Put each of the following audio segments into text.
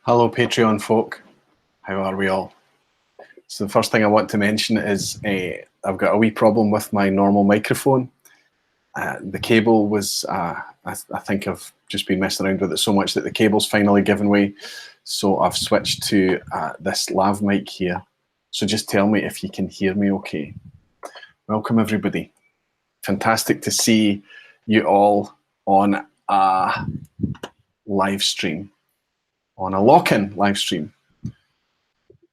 Hello, Patreon folk. How are we all? So the first thing I want to mention is I've got a wee problem with my normal microphone. The cable was, I think I've just been messing around with it so much that the cable's finally given way. So I've switched to this lav mic here. So just tell me if you can hear me okay. Welcome, everybody. Fantastic to see you all on a live stream, on a lock-in live stream.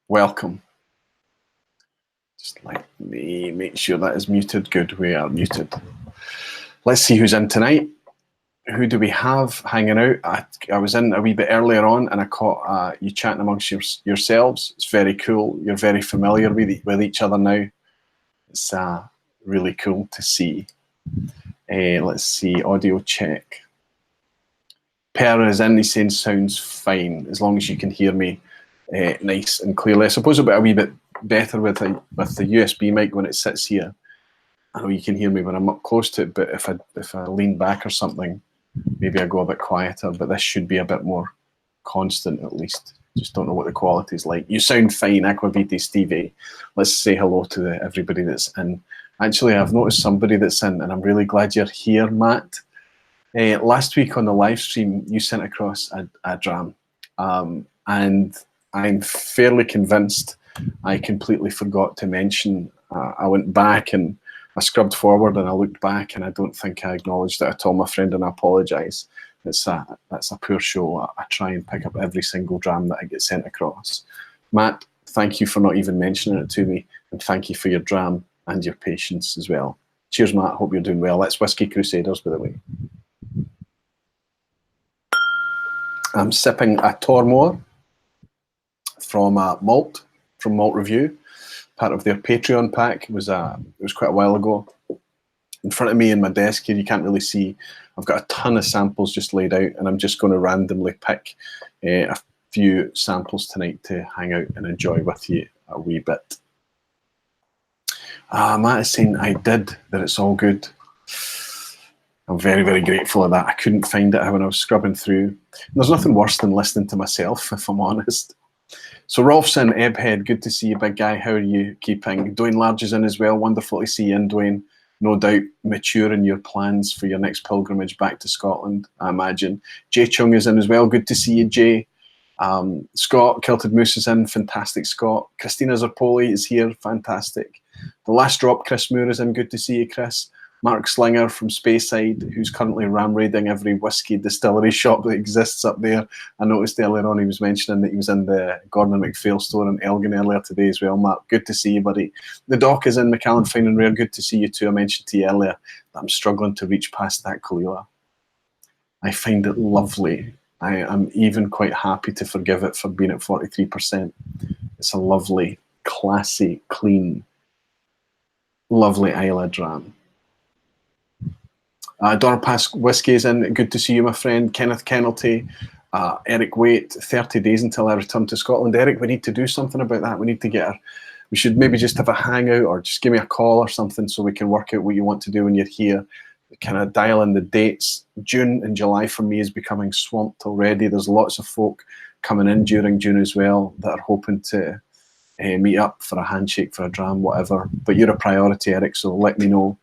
Welcome. Just let me make sure that is muted. Good, we are muted. Let's see who's in tonight. Who do we have hanging out? I was in a wee bit earlier on and I caught you chatting amongst yourselves. It's very cool. You're very familiar with each other now. It's really cool to see. Let's see, audio check. Per is in, he's saying sounds fine, as long as you can hear me nice and clearly. I suppose it'll be a wee bit better with the USB mic when it sits here. I know you can hear me when I'm up close to it, but if I lean back or something, maybe I go a bit quieter, but this should be a bit more constant at least. Just don't know what the quality is like. You sound fine, Aquavite Stevie. Let's say hello to everybody that's in. Actually, I've noticed somebody that's in, and I'm really glad you're here, Matt. Last week on the live stream, you sent across a dram, and I'm fairly convinced I completely forgot to mention. I went back and I scrubbed forward and I looked back, and I don't think I acknowledged it at all, my friend, and I apologise. That's a poor show. I try and pick up every single dram that I get sent across. Matt, thank you for not even mentioning it to me, and thank you for your dram and your patience as well. Cheers, Matt. Hope you're doing well. That's Whiskey Crusaders, by the way. I'm sipping a Tormore from Malt Review, part of their Patreon pack. It was quite a while ago. In front of me in my desk here, you can't really see, I've got a ton of samples just laid out, and I'm just going to randomly pick a few samples tonight to hang out and enjoy with you a wee bit. Matt is saying I did, that it's all good. I'm very, very grateful of that. I couldn't find it when I was scrubbing through. There's nothing worse than listening to myself, if I'm honest. So Rolfson, Ebhead, good to see you, big guy. How are you keeping? Dwayne Large is in as well. Wonderful to see you in, Dwayne. No doubt mature in your plans for your next pilgrimage back to Scotland, I imagine. Jay Chung is in as well. Good to see you, Jay. Scott, Kilted Moose is in. Fantastic, Scott. Christina Zerpoli is here. Fantastic. The Last Drop, Chris Moore is in. Good to see you, Chris. Mark Slinger from Speyside, who's currently ram-raiding every whiskey distillery shop that exists up there. I noticed earlier on he was mentioning that he was in the Gordon MacPhail store in Elgin earlier today as well. Mark, good to see you, buddy. The Doc is in, Macallan Fine and Rare. Good to see you too. I mentioned to you earlier that I'm struggling to reach past that Kalila. I find it lovely. I am even quite happy to forgive it for being at 43%. It's a lovely, classy, clean, lovely Isla dram. Dorpass Whiskey is in. Good to see you, my friend. Kenneth Kennelty, Eric Waite. 30 days until I return to Scotland. Eric, we need to do something about that. We need to we should maybe just have a hangout, or just give me a call or something so we can work out what you want to do when you're here. Kind of dial in the dates. June and July for me is becoming swamped already. There's lots of folk coming in during June as well that are hoping to meet up for a handshake, for a dram, whatever. But you're a priority, Eric, so let me know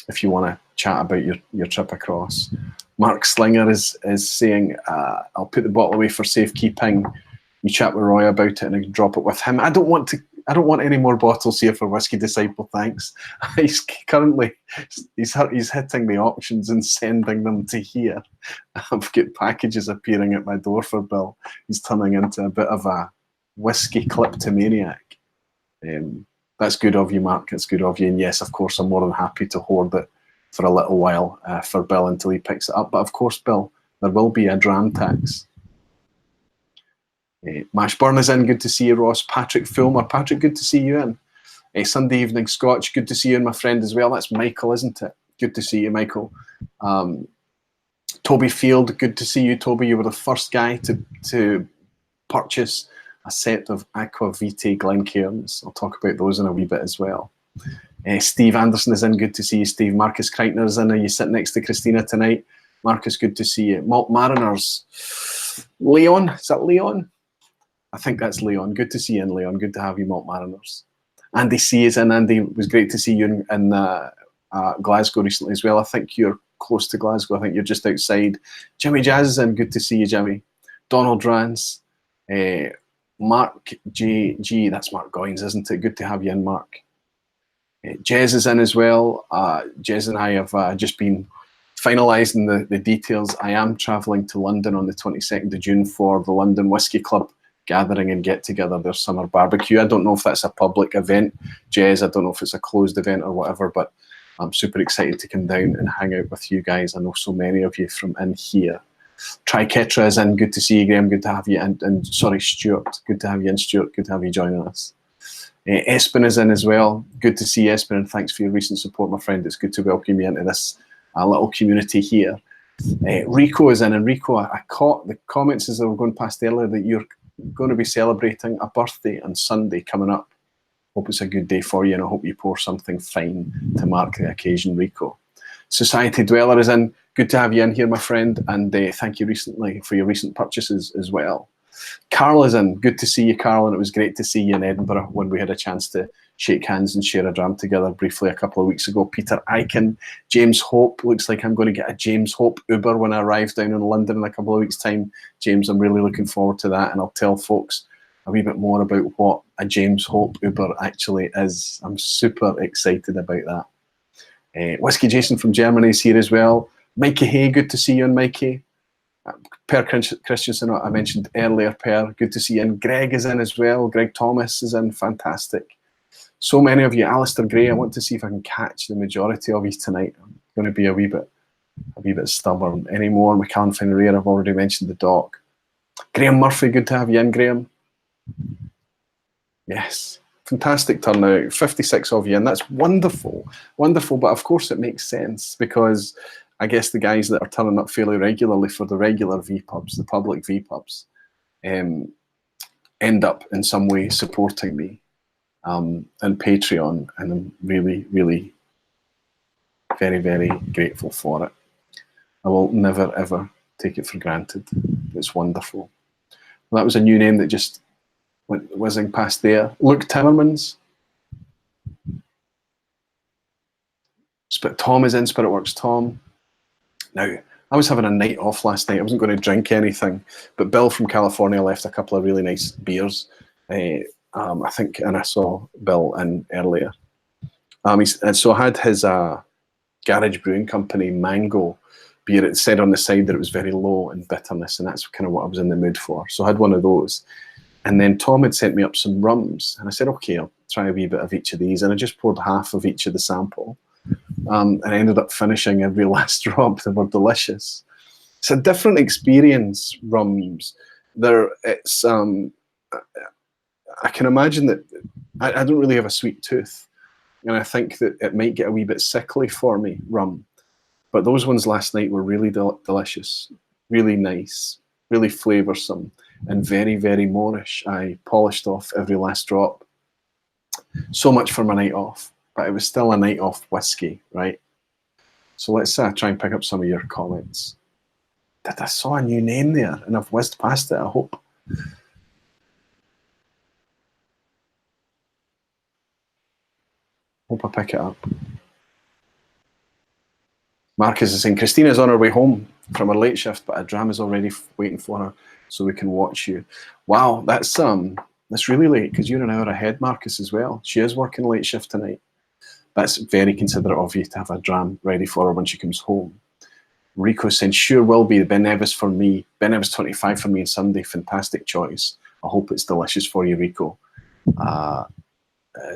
if you want to chat about your trip across. Mark Slinger is saying, I'll put the bottle away for safekeeping. You chat with Roy about it and I can drop it with him. I don't want any more bottles here for Whiskey Disciple, thanks. He's currently he's hitting the auctions and sending them to here. I've got packages appearing at my door for Bill. He's turning into a bit of a whiskey kleptomaniac. That's good of you, Mark. It's good of you. And yes, of course, I'm more than happy to hoard it for a little while for Bill until he picks it up. But of course, Bill, there will be a dram tax. Mashburn is in. Good to see you, Ross. Patrick Fulmer. Patrick, good to see you in. Sunday Evening Scotch. Good to see you and my friend as well. That's Michael, isn't it? Good to see you, Michael. Toby Field. Good to see you, Toby. You were the first guy to purchase a set of Aquavite Glencairns. I'll talk about those in a wee bit as well. Steve Anderson is in. Good to see you, Steve. Marcus Kreitner is in. Are you sitting next to Christina tonight? Marcus, good to see you. Malt Mariners. Leon, is that Leon? I think that's Leon. Good to see you in, Leon. Good to have you, Malt Mariners. Andy C is in. Andy, it was great to see you in Glasgow recently as well. I think you're close to Glasgow. I think you're just outside. Jimmy Jazz is in. Good to see you, Jimmy. Donald Rance. Mark JG. That's Mark Goins, isn't it? Good to have you in, Mark. Jez is in as well. Jez and I have just been finalising the details. I am travelling to London on the 22nd of June for the London Whisky Club gathering and get together, their summer barbecue. I don't know if that's a public event, Jez. I don't know if it's a closed event or whatever, but I'm super excited to come down and hang out with you guys. I know so many of you from in here. Triketra is in. Good to see you, Graham. Good to have you. And sorry, Stuart. Good to have you in, Stuart. Good to have you joining us. Espen is in as well. Good to see you, Espen, and thanks for your recent support, my friend. It's good to welcome you into this little community here. Rico is in, and Rico, I caught the comments as they were going past earlier that you're going to be celebrating a birthday on Sunday coming up. Hope it's a good day for you, and I hope you pour something fine to mark the occasion, Rico. Society Dweller is in. Good to have you in here, my friend, and thank you recently for your recent purchases as well. Carl is in. Good to see you, Carl, and it was great to see you in Edinburgh when we had a chance to shake hands and share a dram together briefly a couple of weeks ago. Peter Eichen, James Hope. Looks like I'm going to get a James Hope Uber when I arrive down in London in a couple of weeks' time. James, I'm really looking forward to that, and I'll tell folks a wee bit more about what a James Hope Uber actually is. I'm super excited about that. Whiskey Jason from Germany is here as well. Mikey Hay, good to see you, and Mikey. Per Christensen, I mentioned earlier, Per, good to see you. And Greg is in as well. Greg Thomas is in, fantastic. So many of you. Alistair Gray, I want to see if I can catch the majority of you tonight. I'm going to be a wee bit stubborn. Any more? McCann Fenrir, I've already mentioned the doc. Graham Murphy, good to have you in, Graham. Yes, fantastic turnout. 56 of you, and that's wonderful. Wonderful, but of course it makes sense because I guess the guys that are turning up fairly regularly for the regular vPubs, the public vPubs, end up in some way supporting me and Patreon, and I'm really, really very, very grateful for it. I will never, ever take it for granted. It's wonderful. Well, that was a new name that just went whizzing past there. Luke Timmermans. Tom is in, Spiritworks Tom. Now, I was having a night off last night. I wasn't going to drink anything, but Bill from California left a couple of really nice beers. I think, and I saw Bill in earlier. And so I had his Garage Brewing Company Mango beer. It said on the side that it was very low in bitterness, and that's kind of what I was in the mood for. So I had one of those. And then Tom had sent me up some rums, and I said, okay, I'll try a wee bit of each of these. And I just poured half of each of the sample. And I ended up finishing every last drop. They were delicious. It's a different experience, rums. I can imagine that I don't really have a sweet tooth, and I think that it might get a wee bit sickly for me, rum. But those ones last night were really delicious, really nice, really flavoursome, and very, very Moorish. I polished off every last drop. So much for my night off. But it was still a night off whiskey, right? So let's try and pick up some of your comments. I saw a new name there, and I've whizzed past it, I hope. Hope I pick it up. Marcus is saying, Christina's on her way home from her late shift, but a dram is already waiting for her, so we can watch you. Wow, that's really late, because you're an hour ahead, Marcus, as well. She is working late shift tonight. That's very considerate of you to have a dram ready for her when she comes home. Rico saying, sure will be. Ben Nevis for me. Ben Nevis 25 for me on Sunday. Fantastic choice. I hope it's delicious for you, Rico.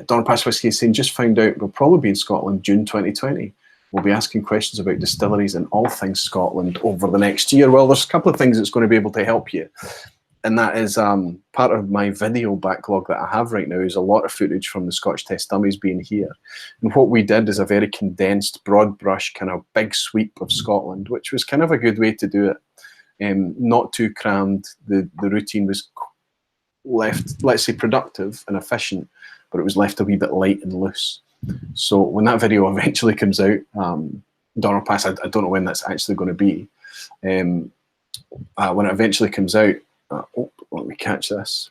Donald Pass Whiskey is saying, just found out we'll probably be in Scotland June 2020. We'll be asking questions about distilleries and all things Scotland over the next year. Well, there's a couple of things that's going to be able to help you. And that is part of my video backlog that I have right now is a lot of footage from the Scotch Test Dummies being here. And what we did is a very condensed, broad brush, kind of big sweep of Scotland, which was kind of a good way to do it. Not too crammed. The routine was left, let's say, productive and efficient, but it was left a wee bit light and loose. So when that video eventually comes out, Donald Pass, I don't know when that's actually going to be, when it eventually comes out, oh, let me catch this.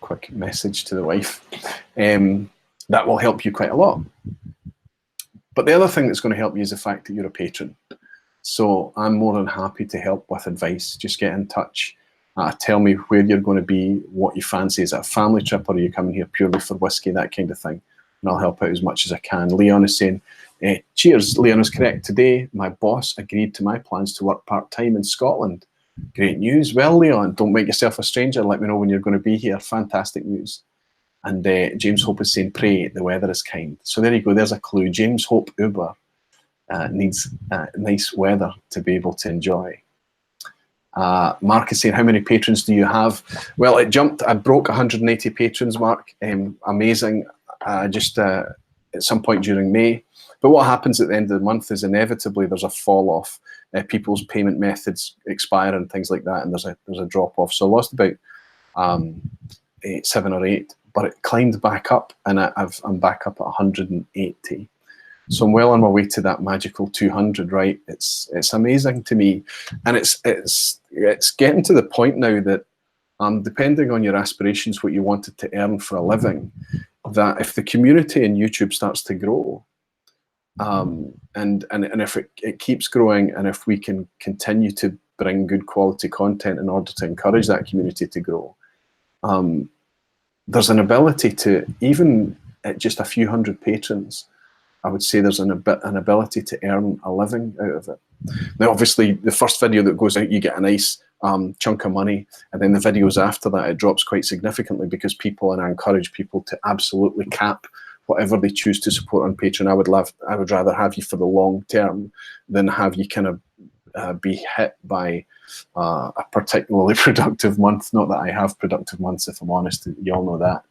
Quick message to the wife. That will help you quite a lot. But the other thing that's going to help you is the fact that you're a patron. So I'm more than happy to help with advice. Just get in touch. Tell me where you're going to be, what you fancy. Is it a family trip, or are you coming here purely for whiskey, that kind of thing? And I'll help out as much as I can. Leon is saying, cheers. Leon is correct. Today, my boss agreed to my plans to work part-time in Scotland. Great news. Well, Leon, don't make yourself a stranger. Let me know when you're going to be here. Fantastic news. And James Hope is saying, pray the weather is kind. So there you go. There's a clue. James Hope Uber needs nice weather to be able to enjoy. Mark is saying, how many patrons do you have? Well, it jumped. I broke 180 patrons, Mark. Amazing. Just at some point during May. But what happens at the end of the month is inevitably there's a fall off. People's payment methods expire and things like that, and there's a drop off. So I lost about 7 or 8, but it climbed back up, and I'm back up at 180. So I'm well on my way to that magical 200. Right? It's amazing to me, and it's getting to the point now that depending on your aspirations, what you wanted to earn for a living, that if the community in YouTube starts to grow, and if it keeps growing, and if we can continue to bring good quality content in order to encourage that community to grow, there's an ability to, even at just a few hundred patrons, I would say there's an ability to earn a living out of it. Now, obviously, the first video that goes out, you get a nice chunk of money, and then the videos after that, it drops quite significantly because and I encourage people to absolutely cap whatever they choose to support on Patreon. I would rather have you for the long term than have you kind of be hit by a particularly productive month. Not that I have productive months, if I'm honest. You all know that.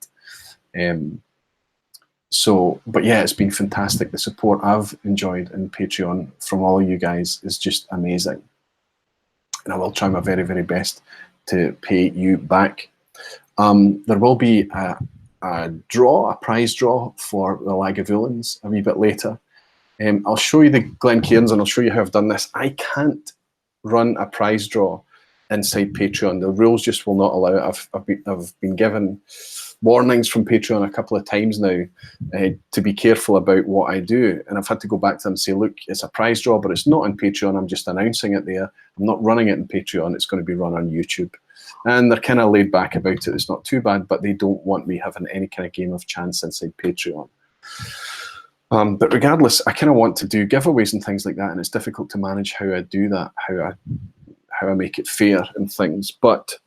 But yeah, it's been fantastic. The support I've enjoyed in Patreon from all of you guys is just amazing. And I will try my very, very best to pay you back. There will be a prize draw for the Lagavulins a wee bit later. I'll show you the Glencairns, and I'll show you how I've done this. I can't run a prize draw inside Patreon. The rules just will not allow it. I've been given warnings from Patreon a couple of times now to be careful about what I do, and I've had to go back to them and say, look, it's a prize draw, but it's not on Patreon. I'm just announcing it there. I'm not running it in Patreon. It's going to be run on YouTube. And they're kind of laid back about it. It's not too bad, but they don't want me having any kind of game of chance inside Patreon. But regardless, I kind of want to do giveaways and things like that, and it's difficult to manage how I do that, how I make it fair and things. But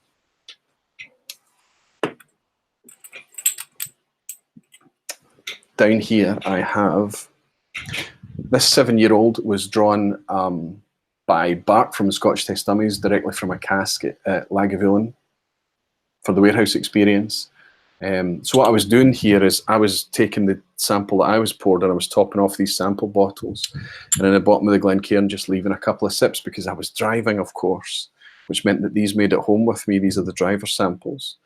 down here, I have this 7-year-old was drawn by Bart from the Scotch Test Dummies directly from a cask at Lagavulin for the warehouse experience. So what I was doing here is I was taking the sample that I was poured, and I was topping off these sample bottles, and in the bottom of the Glencairn just leaving a couple of sips because I was driving, of course, which meant that these made it home with me. These are the driver samples.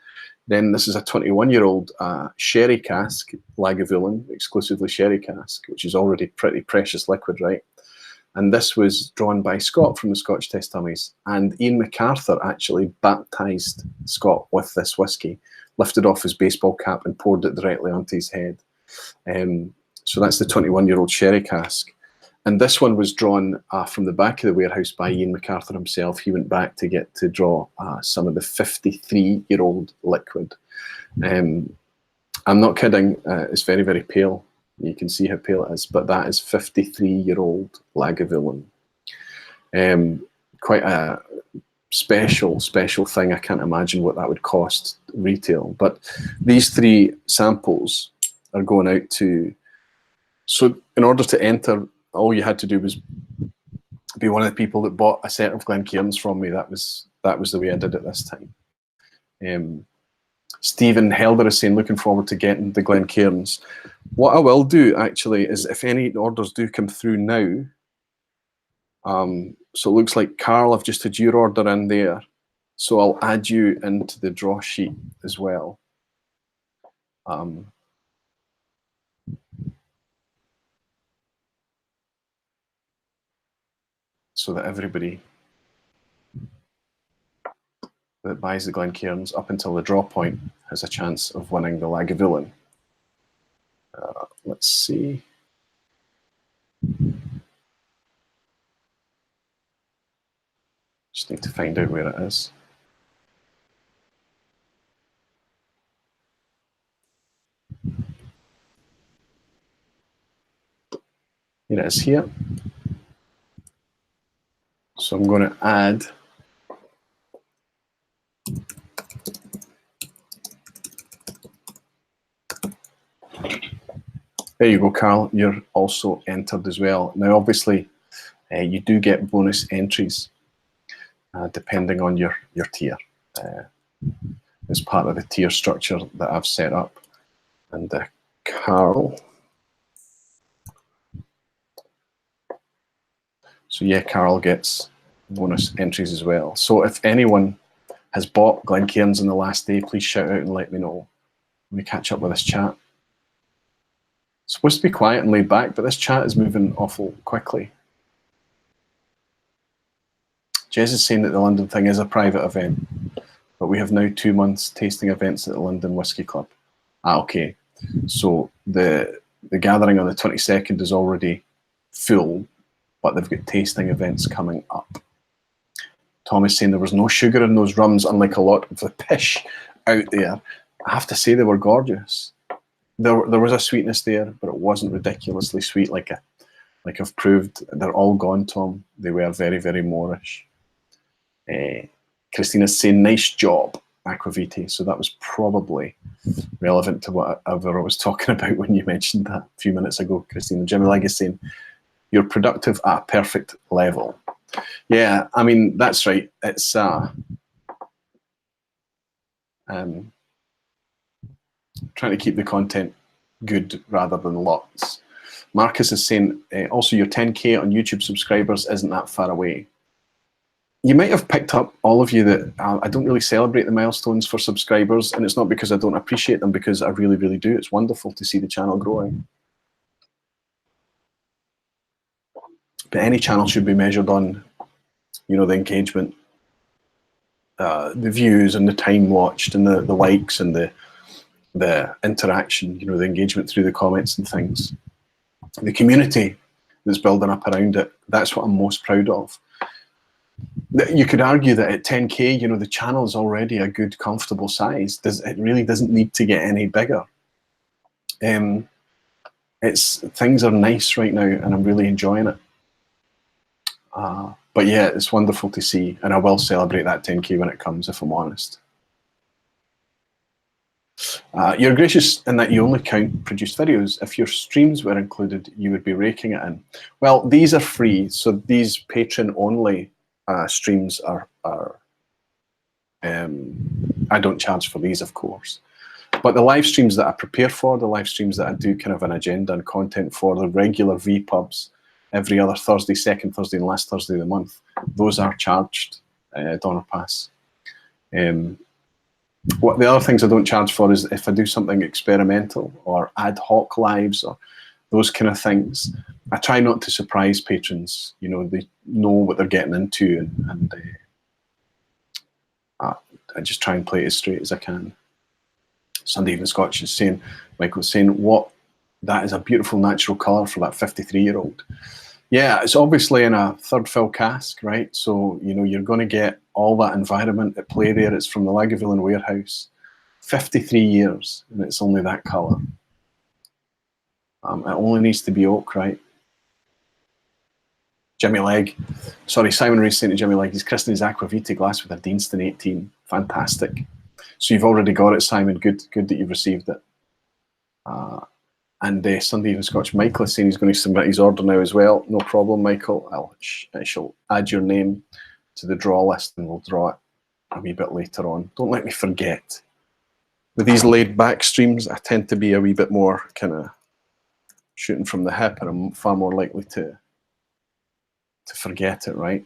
Then this is a 21-year-old sherry cask, Lagavulin, exclusively sherry cask, which is already pretty precious liquid, right? And this was drawn by Scott from the Scotch Test Dummies. And Ian MacArthur actually baptised Scott with this whiskey, lifted off his baseball cap and poured it directly onto his head. So that's the 21-year-old sherry cask. And this one was drawn from the back of the warehouse by Ian MacArthur himself. He went back to get to draw some of the 53-year-old liquid. I'm not kidding. It's very, very pale. You can see how pale it is, but that is 53-year-old Lagavulin. Quite a special thing. I can't imagine what that would cost retail. But these 3 samples are going out to... So in order to enter, all you had to do was be one of the people that bought a set of Glencairns from me. That was the way I did it this time. Stephen Helder is saying, looking forward to getting the Glencairns. What I will do, actually, is if any orders do come through now, so it looks like, Carl, I've just had your order in there, so I'll add you into the draw sheet as well. so that everybody that buys the Glencairns up until the draw point has a chance of winning the Lagavulin. Let's see. Just need to find out where it is. Here it is here. So I'm going to add there you go, Carl. You're also entered as well. Now, obviously, you do get bonus entries depending on your tier. As part of the tier structure that I've set up. And Carl. So yeah, Carl gets bonus entries as well. So if anyone has bought Glencairns in the last day, please shout out and let me know. Let me catch up with this chat. It's supposed to be quiet and laid back, but this chat is moving awful quickly. Jez is saying that the London thing is a private event, but we have now 2 months tasting events at the London Whisky Club. Ah, okay. So the gathering on the 22nd is already full, but they've got tasting events coming up. Tom is saying there was no sugar in those rums, unlike a lot of the pish out there. I have to say they were gorgeous. There was a sweetness there, but it wasn't ridiculously sweet like I've proved. They're all gone, Tom. They were very, very Moorish. Christina's saying, nice job, Aquavite. So that was probably relevant to whatever I was talking about when you mentioned that a few minutes ago, Christina. Jimmy Leg is saying, you're productive at a perfect level. Yeah, I mean, that's right. It's trying to keep the content good rather than lots. Marcus is saying, also your 10K on YouTube subscribers isn't that far away. You might have picked up, all of you, that I don't really celebrate the milestones for subscribers, and it's not because I don't appreciate them, because I really, really do. It's wonderful to see the channel growing. But any channel should be measured on, you know, the engagement, the views and the time watched and the likes and the interaction, you know, the engagement through the comments and things. The community that's building up around it, that's what I'm most proud of. You could argue that at 10K, you know, the channel is already a good, comfortable size. It really doesn't need to get any bigger. Things are nice right now, and I'm really enjoying it. But yeah, it's wonderful to see, and I will celebrate that 10K when it comes, if I'm honest. You're gracious in that you only count produced videos. If your streams were included, you would be raking it in. Well, these are free, so these Patron-only streams are I don't charge for these, of course. But the live streams that I prepare for, the live streams that I do kind of an agenda and content for, the regular vPubs every other Thursday, second Thursday and last Thursday of the month, those are charged Donner Pass. What the other things I don't charge for is if I do something experimental or ad hoc lives or those kind of things. I try not to surprise patrons. You know, they know what they're getting into, and I just try and play it as straight as I can. Sunday Even Scotch is saying, Michael's saying, what, that is a beautiful natural colour for that 53-year-old. Yeah, it's obviously in a third fill cask, right? So, you know, you're going to get all that environment at play there. It's from the Lagavulin warehouse. 53 years, and it's only that colour. It only needs to be oak, right? Jimmy Leg. Sorry, Simon Rees saying to Jimmy Leg, he's christening his Aquavite glass with a Deanston 18. Fantastic. So you've already got it, Simon. Good that you've received it. And Sunday Even Scotch Michael is saying he's going to submit his order now as well. No problem, Michael. I shall add your name to the draw list and we'll draw it a wee bit later on. Don't let me forget. With these laid back streams, I tend to be a wee bit more kind of shooting from the hip, and I'm far more likely to forget it, right?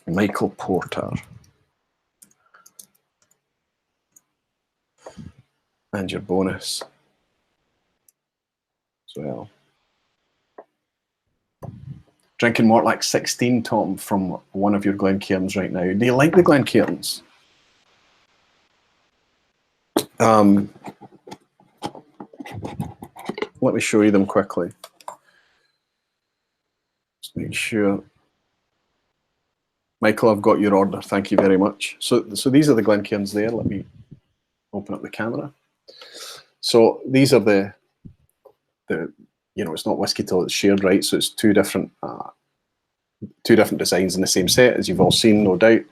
Michael Porter. And your bonus as well. Drinking Mortlach 16, Tom, from one of your Glencairns right now. Do you like the Glencairns? Let me show you them quickly. Just make sure. Michael, I've got your order. Thank you very much. So these are the Glencairns there. Let me open up the camera. So these are the you know, it's not whiskey till it's shared, right? So it's two different designs in the same set, as you've all seen, no doubt.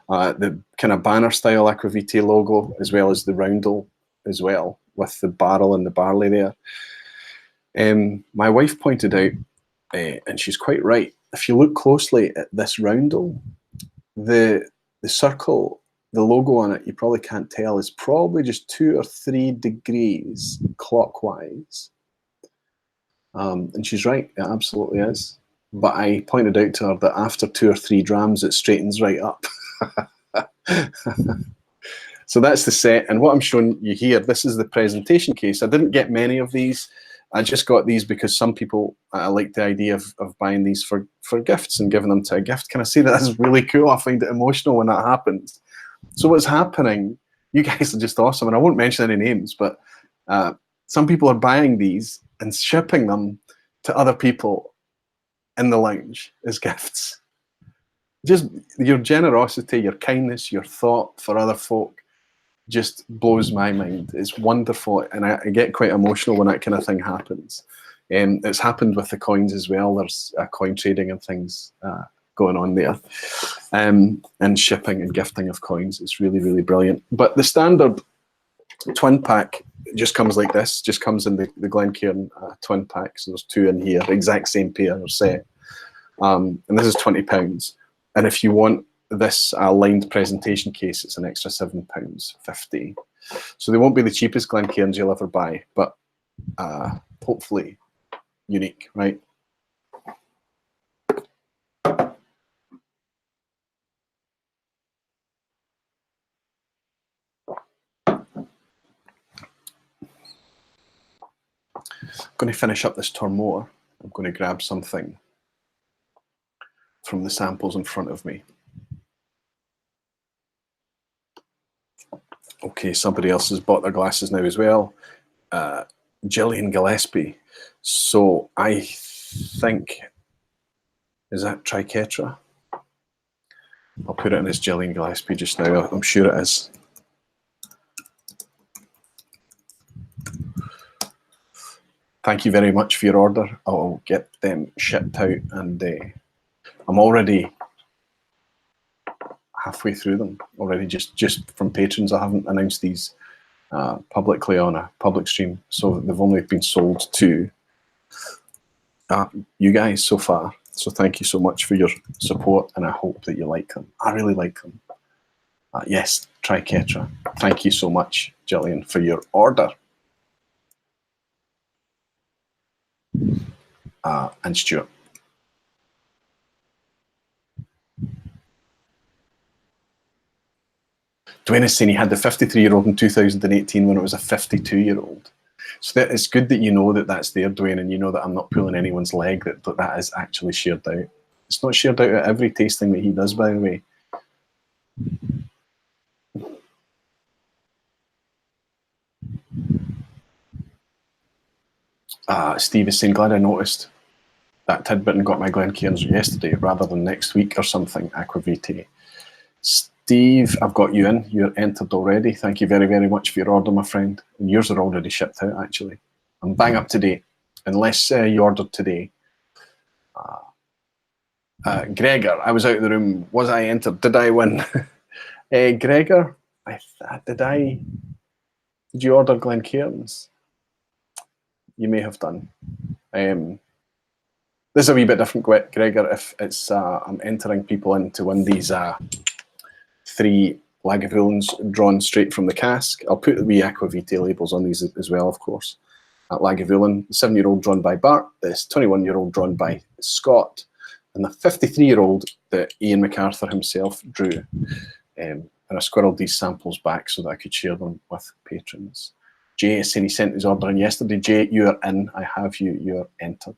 The kind of banner style Aqua Vitae logo, as well as the roundel as well, with the barrel and the barley there. My wife pointed out, and she's quite right, if you look closely at this roundel, the circle, the logo on it, you probably can't tell, is probably just 2 or 3 degrees clockwise. And she's right, it absolutely is. But I pointed out to her that after 2 or 3 drams, it straightens right up. So that's the set. And what I'm showing you here, this is the presentation case. I didn't get many of these. I just got these because some people like the idea of buying these for gifts and giving them to a gift. Can I say that that's really cool? I find it emotional when that happens. So what's happening, you guys are just awesome. And I won't mention any names, but some people are buying these and shipping them to other people in the lounge as gifts. Just your generosity, your kindness, your thought for other folk just blows my mind. It's wonderful, and I get quite emotional when that kind of thing happens. It's happened with the coins as well. There's coin trading and things going on there, and shipping and gifting of coins. It's really, really brilliant. But the standard twin pack just comes like this, just comes in the Glencairn twin pack. So there's 2 in here, exact same pair or set. And this is £20. And if you want this lined presentation case, it's an extra £7.50. So they won't be the cheapest Glencairns you'll ever buy, but hopefully unique, right? I'm going to finish up this Tormore. I'm going to grab something from the samples in front of me. Okay, somebody else has bought their glasses now as well. Gillian Gillespie. So I think, is that Triquetra? I'll put it in as Gillian Gillespie just now. I'm sure it is. Thank you very much for your order. I'll get them shipped out, and I'm already halfway through them already, just from patrons. I haven't announced these publicly on a public stream, so they've only been sold to you guys so far. So thank you so much for your support, and I hope that you like them. I really like them. Yes, Triquetra. Thank you so much, Gillian, for your order. And Stuart. Dwayne is saying he had the 53-year-old in 2018 when it was a 52-year-old. So that it's good that you know that that's there, Dwayne, and you know that I'm not pulling anyone's leg, that is actually shared out. It's not shared out at every tasting that he does, by the way. Steve is saying, glad I noticed that tidbit and got my Glencairns yesterday rather than next week or something, Aqua Vitae. Steve, I've got you in. You're entered already. Thank you very, very much for your order, my friend. And yours are already shipped out, actually. I'm bang up to date, unless you ordered today. Gregor, I was out of the room. Was I entered? Did I win? Gregor, did you order Glencairns? You may have done. This is a wee bit different, Gregor, if it's I'm entering people in to win these 3 Lagavulins drawn straight from the cask. I'll put the wee Aqua Vitae labels on these as well, of course. Lagavulin, the 7-year-old drawn by Bart, this 21-year-old drawn by Scott, and the 53-year-old that Ian MacArthur himself drew. And I squirreled these samples back so that I could share them with patrons. Jay is saying he sent his order in yesterday. Jay, you are in. I have you. You are entered.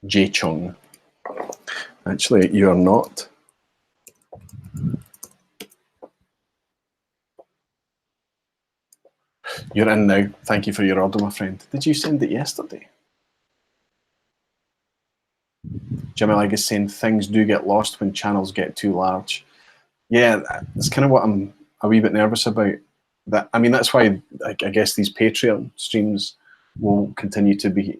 J Chung. Actually, you are not. You're in now. Thank you for your order, my friend. Did you send it yesterday? Jimmy Leg is saying things do get lost when channels get too large. Yeah, that's kind of what I'm a wee bit nervous about. That, I mean, that's why I guess these Patreon streams will continue to be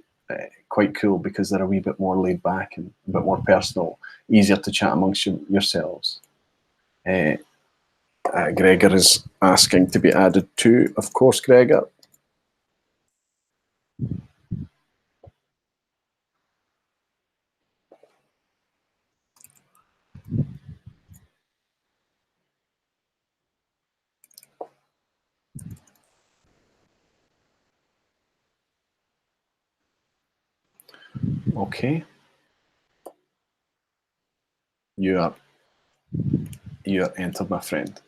quite cool, because they're a wee bit more laid back and a bit more personal, easier to chat amongst yourselves. Gregor is asking to be added to, of course, Gregor. Okay. You are entered, my friend.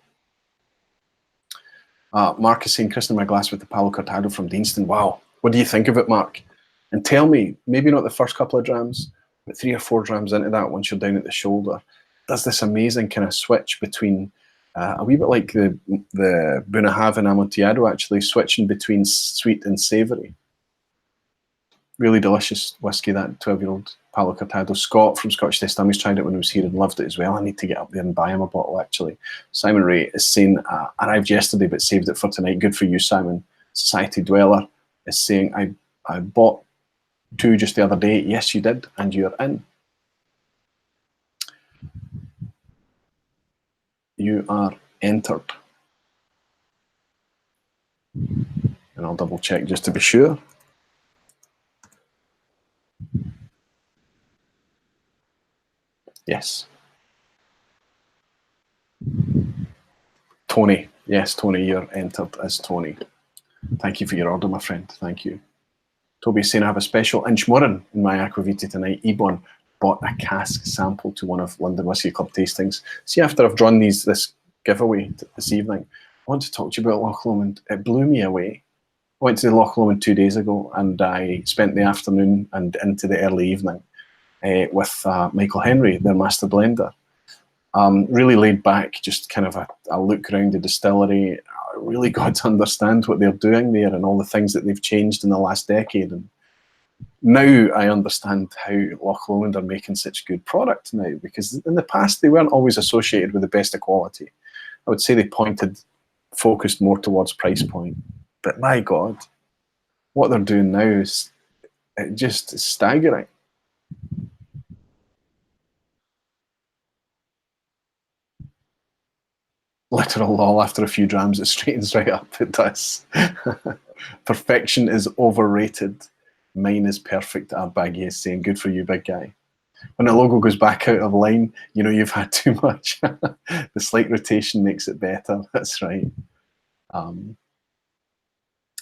Mark is saying, Kristen, my glass with the Palo Cortado from Deanston. Wow. What do you think of it, Mark? And tell me, maybe not the first couple of drams, but 3 or 4 drams into that, once you're down at the shoulder, does this amazing kind of switch between a wee bit like the Bunnahabhain Amontillado, actually switching between sweet and savoury. Really delicious whiskey, that 12-year-old Palo Cortado. Scott from Scottish Testami's tried it when he was here and loved it as well. I need to get up there and buy him a bottle, actually. Simon Ray is saying, arrived yesterday but saved it for tonight. Good for you, Simon. Society Dweller is saying, I bought 2 just the other day. Yes, you did, and you're in. You are entered. And I'll double check just to be sure. Yes. Tony. Yes, Tony, you're entered as Tony. Thank you for your order, my friend. Thank you. Toby's saying, I have a special Inchmurrin in my Aquavita tonight. Ebon bought a cask sample to one of London Whisky Club tastings. See, after I've drawn this giveaway this evening, I want to talk to you about Loch Lomond. It blew me away. I went to Loch Lomond 2 days ago, and I spent the afternoon and into the early evening with Michael Henry, their master blender. Really laid back, just kind of a look around the distillery. I really got to understand what they're doing there and all the things that they've changed in the last decade. And now I understand how Loch Lomond are making such good product now, because in the past they weren't always associated with the best of quality. I would say they focused more towards price point. But my God, what they're doing now is just staggering. Literal lol, after a few drams, it straightens right up. It does. Perfection is overrated. Mine is perfect, Baggy is saying. Good for you, big guy. When the logo goes back out of line, you know you've had too much. The slight rotation makes it better. That's right.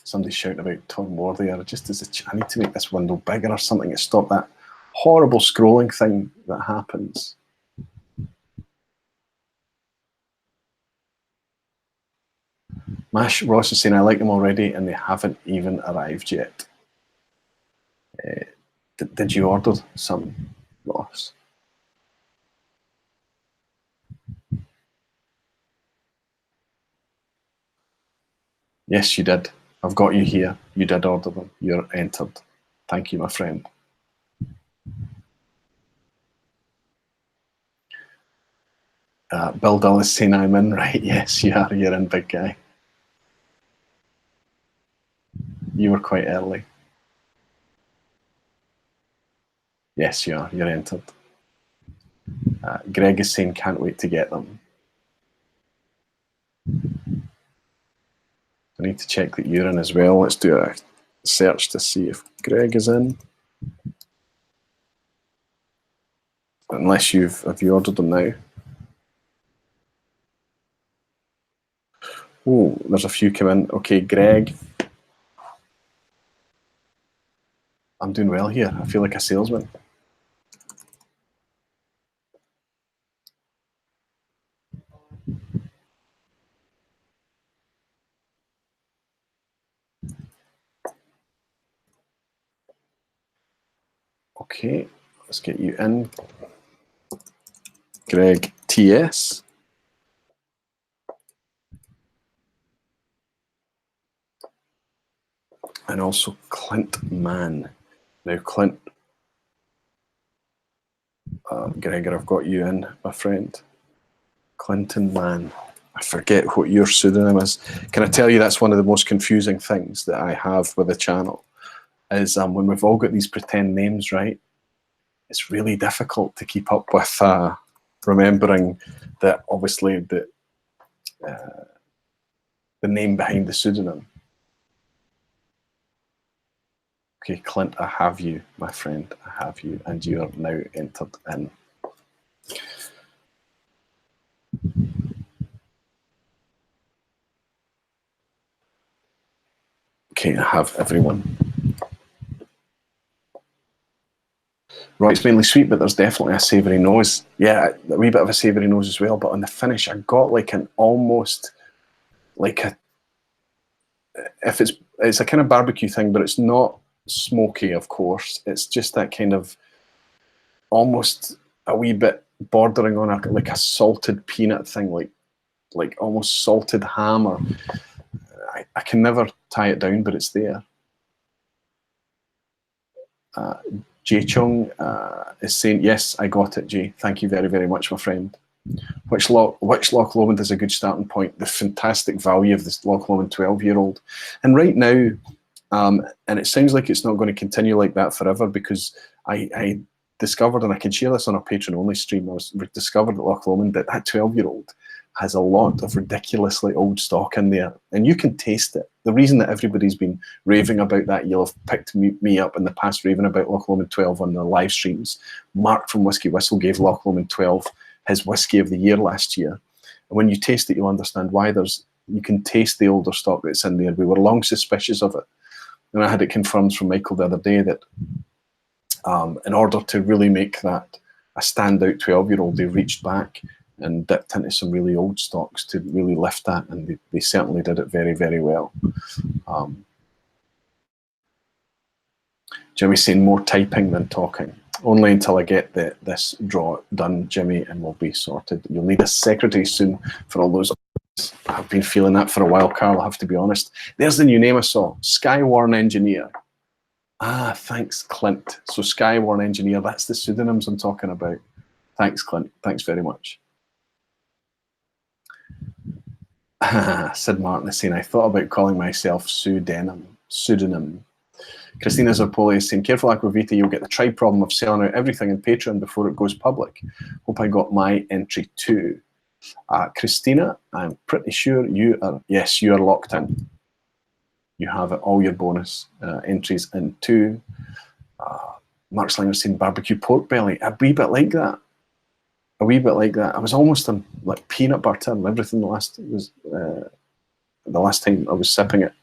Somebody's shouting about Tom Moore there. Just as I need to make this window bigger or something to stop that horrible scrolling thing that happens. Mash Ross is saying, I like them already and they haven't even arrived yet. Did you order some, Ross? Yes, you did. I've got you here. You did order them. You're entered. Thank you, my friend. Bill Dull is saying I'm in, right? Yes, you are. You're in, big guy. You were quite early. Yes, you are. You're entered. Greg is saying can't wait to get them. I need to check that you're in as well. Let's do a search to see if Greg is in. Unless have you ordered them now? Oh, there's a few come in. Okay, Greg. I'm doing well here. I feel like a salesman. Okay, let's get you in. Greg TS. And also Clint Mann. Now, Clint, Gregor, I've got you in, my friend. Clinton Mann. I forget what your pseudonym is. Can I tell you that's one of the most confusing things that I have with the channel is when we've all got these pretend names, right? It's really difficult to keep up with remembering that obviously the name behind the pseudonym. Okay, Clint, I have you, my friend. I have you, and you are now entered in. Okay, I have everyone. Right, it's mainly sweet, but there's definitely a savoury nose. Yeah, a wee bit of a savoury nose as well, but on the finish, I got like an almost, like a, if it's a kind of barbecue thing, but it's not smoky, of course. It's just that kind of almost a wee bit bordering on like a salted peanut thing, like almost salted ham, or I can never tie it down, but it's there. Jay Chung is saying, yes, I got it, Jay. Thank you very, very much, my friend. Which Loch Lomond is a good starting point? The fantastic value of this Loch Lomond 12-year-old. And right now, and it sounds like it's not going to continue like that forever, because I discovered, and I can share this on a Patron-only stream, I discovered at Loch Lomond that 12-year-old has a lot of ridiculously old stock in there, and you can taste it. The reason that everybody's been raving about that, you'll have picked me up in the past raving about Loch Lomond 12 on the live streams. Mark from Whiskey Whistle gave Loch Lomond 12 his Whiskey of the Year last year. And when you taste it, you'll understand why. You can taste the older stock that's in there. We were long suspicious of it. And I had it confirmed from Michael the other day that in order to really make that a standout 12-year-old, they reached back and dipped into some really old stocks to really lift that, and they certainly did it very, very well. Jimmy's saying more typing than talking. Only until I get this draw done, Jimmy, and we'll be sorted. You'll need a secretary soon for all those. I've been feeling that for a while, Carl, I have to be honest. There's the new name I saw, Skywarn Engineer. Ah, thanks, Clint. So Skywarn Engineer, that's the pseudonyms I'm talking about. Thanks, Clint. Thanks very much. Sid Martin is saying, I thought about calling myself pseudonym. Christina Zarpoli is saying, careful Aquavita, you'll get the tribe problem of selling out everything in Patreon before it goes public. Hope I got my entry too. Christina, I'm pretty sure you are, yes, you are locked in. You have all your bonus entries in too. Mark Slinger saying barbecue pork belly, a wee bit like that. A wee bit like that. I was almost on like peanut butter and everything the last time I was sipping it.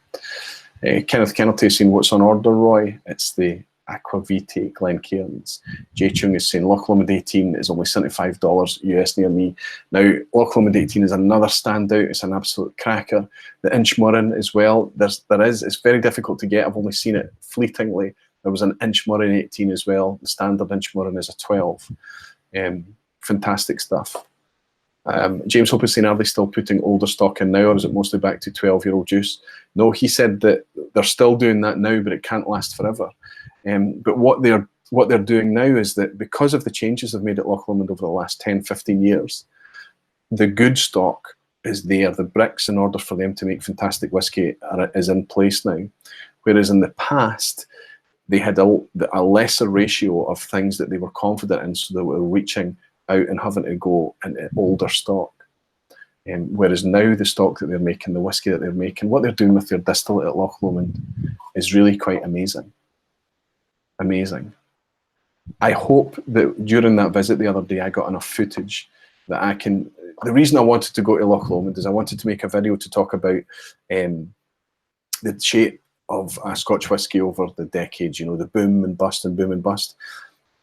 Kenneth Kennelty is saying, what's on order, Roy? It's the Aquavitae Glencairns. Jay Chung is saying Loch Lomond 18 is only $75 US near me. Now, Loch Lomond 18 is another standout. It's an absolute cracker. The Inchmurrin as well. It's very difficult to get. I've only seen it fleetingly. There was an Inchmurrin 18 as well. The standard Inchmurrin is a 12. Fantastic stuff. James Hope is saying, are they still putting older stock in now, or is it mostly back to 12-year-old juice? No, he said that they're still doing that now, but it can't last forever. But what they're doing now is that because of the changes they've made at Loch Lomond over the last 10, 15 years, the good stock is there. The bricks in order for them to make fantastic whiskey is in place now. Whereas in the past, they had a lesser ratio of things that they were confident in, so they were reaching out and having to go into older stock. Whereas now the stock that they're making, the whiskey that they're making, what they're doing with their distillate at Loch Lomond is really quite amazing. Amazing. I hope that during that visit the other day, I got enough footage that I can. The reason I wanted to go to Loch Lomond is I wanted to make a video to talk about the shape of Scotch whisky over the decades, you know, the boom and bust and boom and bust.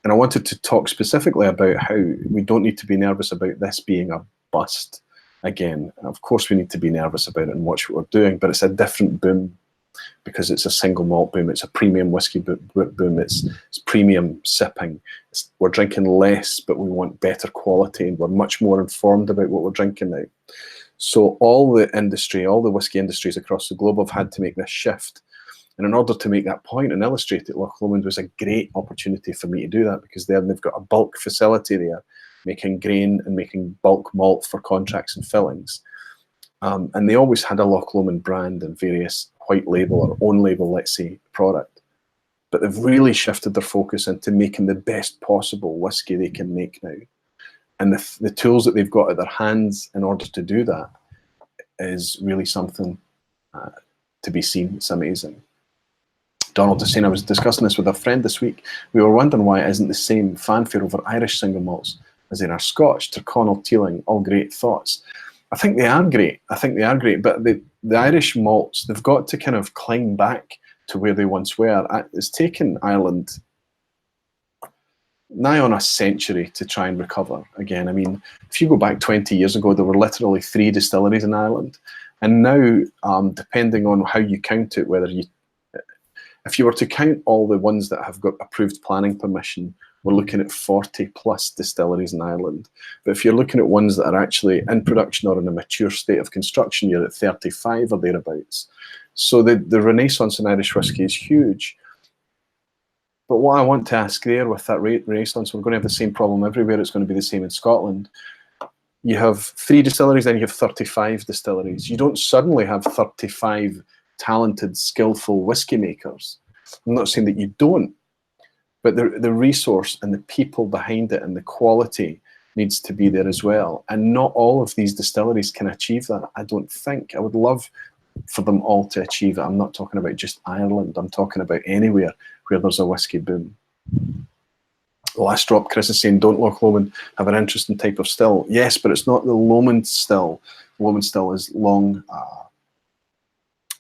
And I wanted to talk specifically about how we don't need to be nervous about this being a bust again. Of course, we need to be nervous about it and watch what we're doing, but it's a different boom. because it's a single malt boom, it's a premium whiskey boom, it's premium sipping. We're drinking less, but we want better quality, and we're much more informed about what we're drinking now. So all the industry, all the whiskey industries across the globe have had to make this shift. And in order to make that point and illustrate it, Loch Lomond was a great opportunity for me to do that, because they've got a bulk facility there, making grain and making bulk malt for contracts and fillings. And they always had a Loch Lomond brand and various white label or own label, let's say, product. But they've really shifted their focus into making the best possible whiskey they can make now. And the tools that they've got at their hands in order to do that is really something to be seen. It's amazing. Donald is saying, I was discussing this with a friend this week. We were wondering why it isn't the same fanfare over Irish single malts as there are Scotch, Tyrconnell, Teeling, all great thoughts. I think they are great. I think they are great. But the Irish malts, they've got to kind of climb back to where they once were. It's taken Ireland nigh on a century to try and recover again. I mean, if you go back 20 years ago, there were literally 3 distilleries in Ireland. And now, depending on how you count it, if you were to count all the ones that have got approved planning permission, we're looking at 40 plus distilleries in Ireland. But if you're looking at ones that are actually in production or in a mature state of construction, you're at 35 or thereabouts. So the renaissance in Irish whiskey is huge. But what I want to ask there with that renaissance, we're going to have the same problem everywhere. It's going to be the same in Scotland. You have 3 distilleries, then you have 35 distilleries. You don't suddenly have 35 talented, skillful whiskey makers. I'm not saying that you don't, but the resource and the people behind it and the quality needs to be there as well. And not all of these distilleries can achieve that, I don't think. I would love for them all to achieve it. I'm not talking about just Ireland. I'm talking about anywhere where there's a whiskey boom. The last drop, Chris is saying, don't Loch Lomond have an interesting type of still? Yes, but it's not the Lomond still. Lomond still is long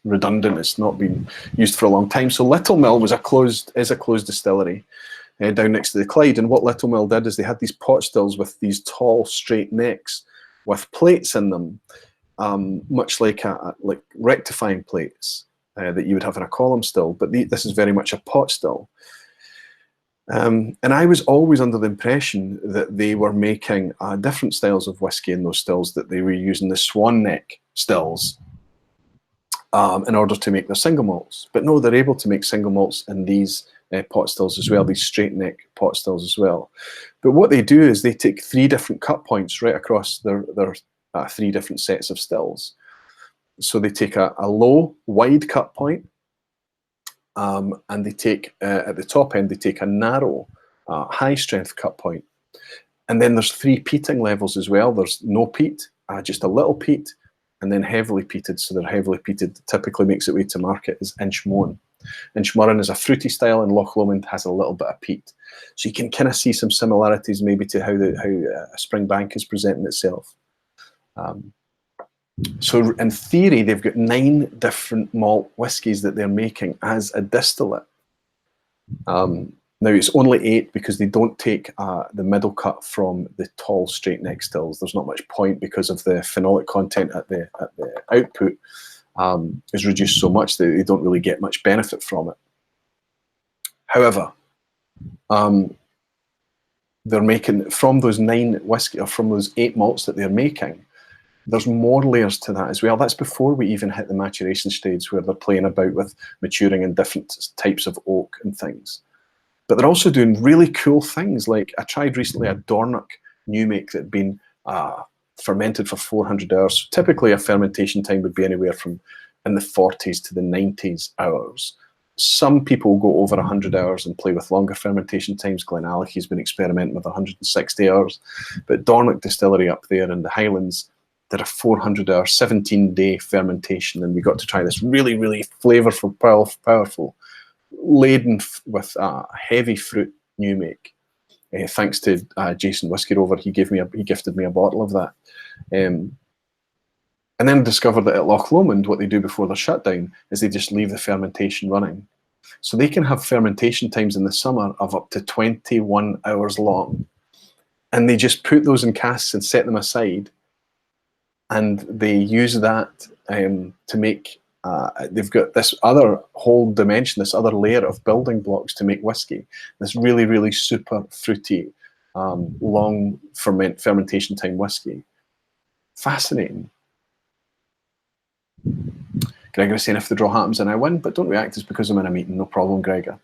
redundant. It's not been used for a long time. So Little Mill is a closed distillery down next to the Clyde. And what Little Mill did is they had these pot stills with these tall, straight necks with plates in them, much like rectifying plates that you would have in a column still. But this is very much a pot still. And I was always under the impression that they were making different styles of whiskey in those stills, that they were using the swan neck stills in order to make their single malts. But no, they're able to make single malts in these pot stills as well, these straight neck pot stills as well. But what they do is they take 3 different cut points right across their 3 different sets of stills. So they take a low, wide cut point, and they take, at the top end, they take a narrow, high strength cut point. And then there's 3 peating levels as well. There's no peat, just a little peat, and then heavily peated. So they're heavily peated, typically makes its way to market as Inchmore. Inchmore is a fruity style, and Loch Lomond has a little bit of peat. So you can kind of see some similarities maybe to how Springbank is presenting itself. So in theory, they've got 9 different malt whiskies that they're making as a distillate. Now it's only 8 because they don't take the middle cut from the tall straight neck stills. There's not much point because of the phenolic content at the output is reduced so much that they don't really get much benefit from it. However, they're making, from those 9 whiskey, or from those 8 malts that they're making, there's more layers to that as well. That's before we even hit the maturation stage where they're playing about with maturing in different types of oak and things. But they're also doing really cool things. Like I tried recently a Dornoch new make that had been fermented for 400 hours. Typically a fermentation time would be anywhere from in the 40s to the 90s hours. Some people go over 100 hours and play with longer fermentation times. Glenallachie's been experimenting with 160 hours. But Dornoch Distillery up there in the Highlands did a 400-hour, 17-day fermentation, and we got to try this really, really flavorful, powerful, laden with heavy fruit new make. Thanks to Jason Whiskey Rover, he gifted me a bottle of that. And then discovered that at Loch Lomond, what they do before their shutdown is they just leave the fermentation running. So they can have fermentation times in the summer of up to 21 hours long. And they just put those in casks and set them aside. And they use that to make they've got this other whole dimension, this other layer of building blocks to make whiskey. This really, really super fruity, long fermentation time whiskey. Fascinating. Gregor saying if the draw happens and I win, but don't react, it's because I'm in a meeting. No problem, Gregor.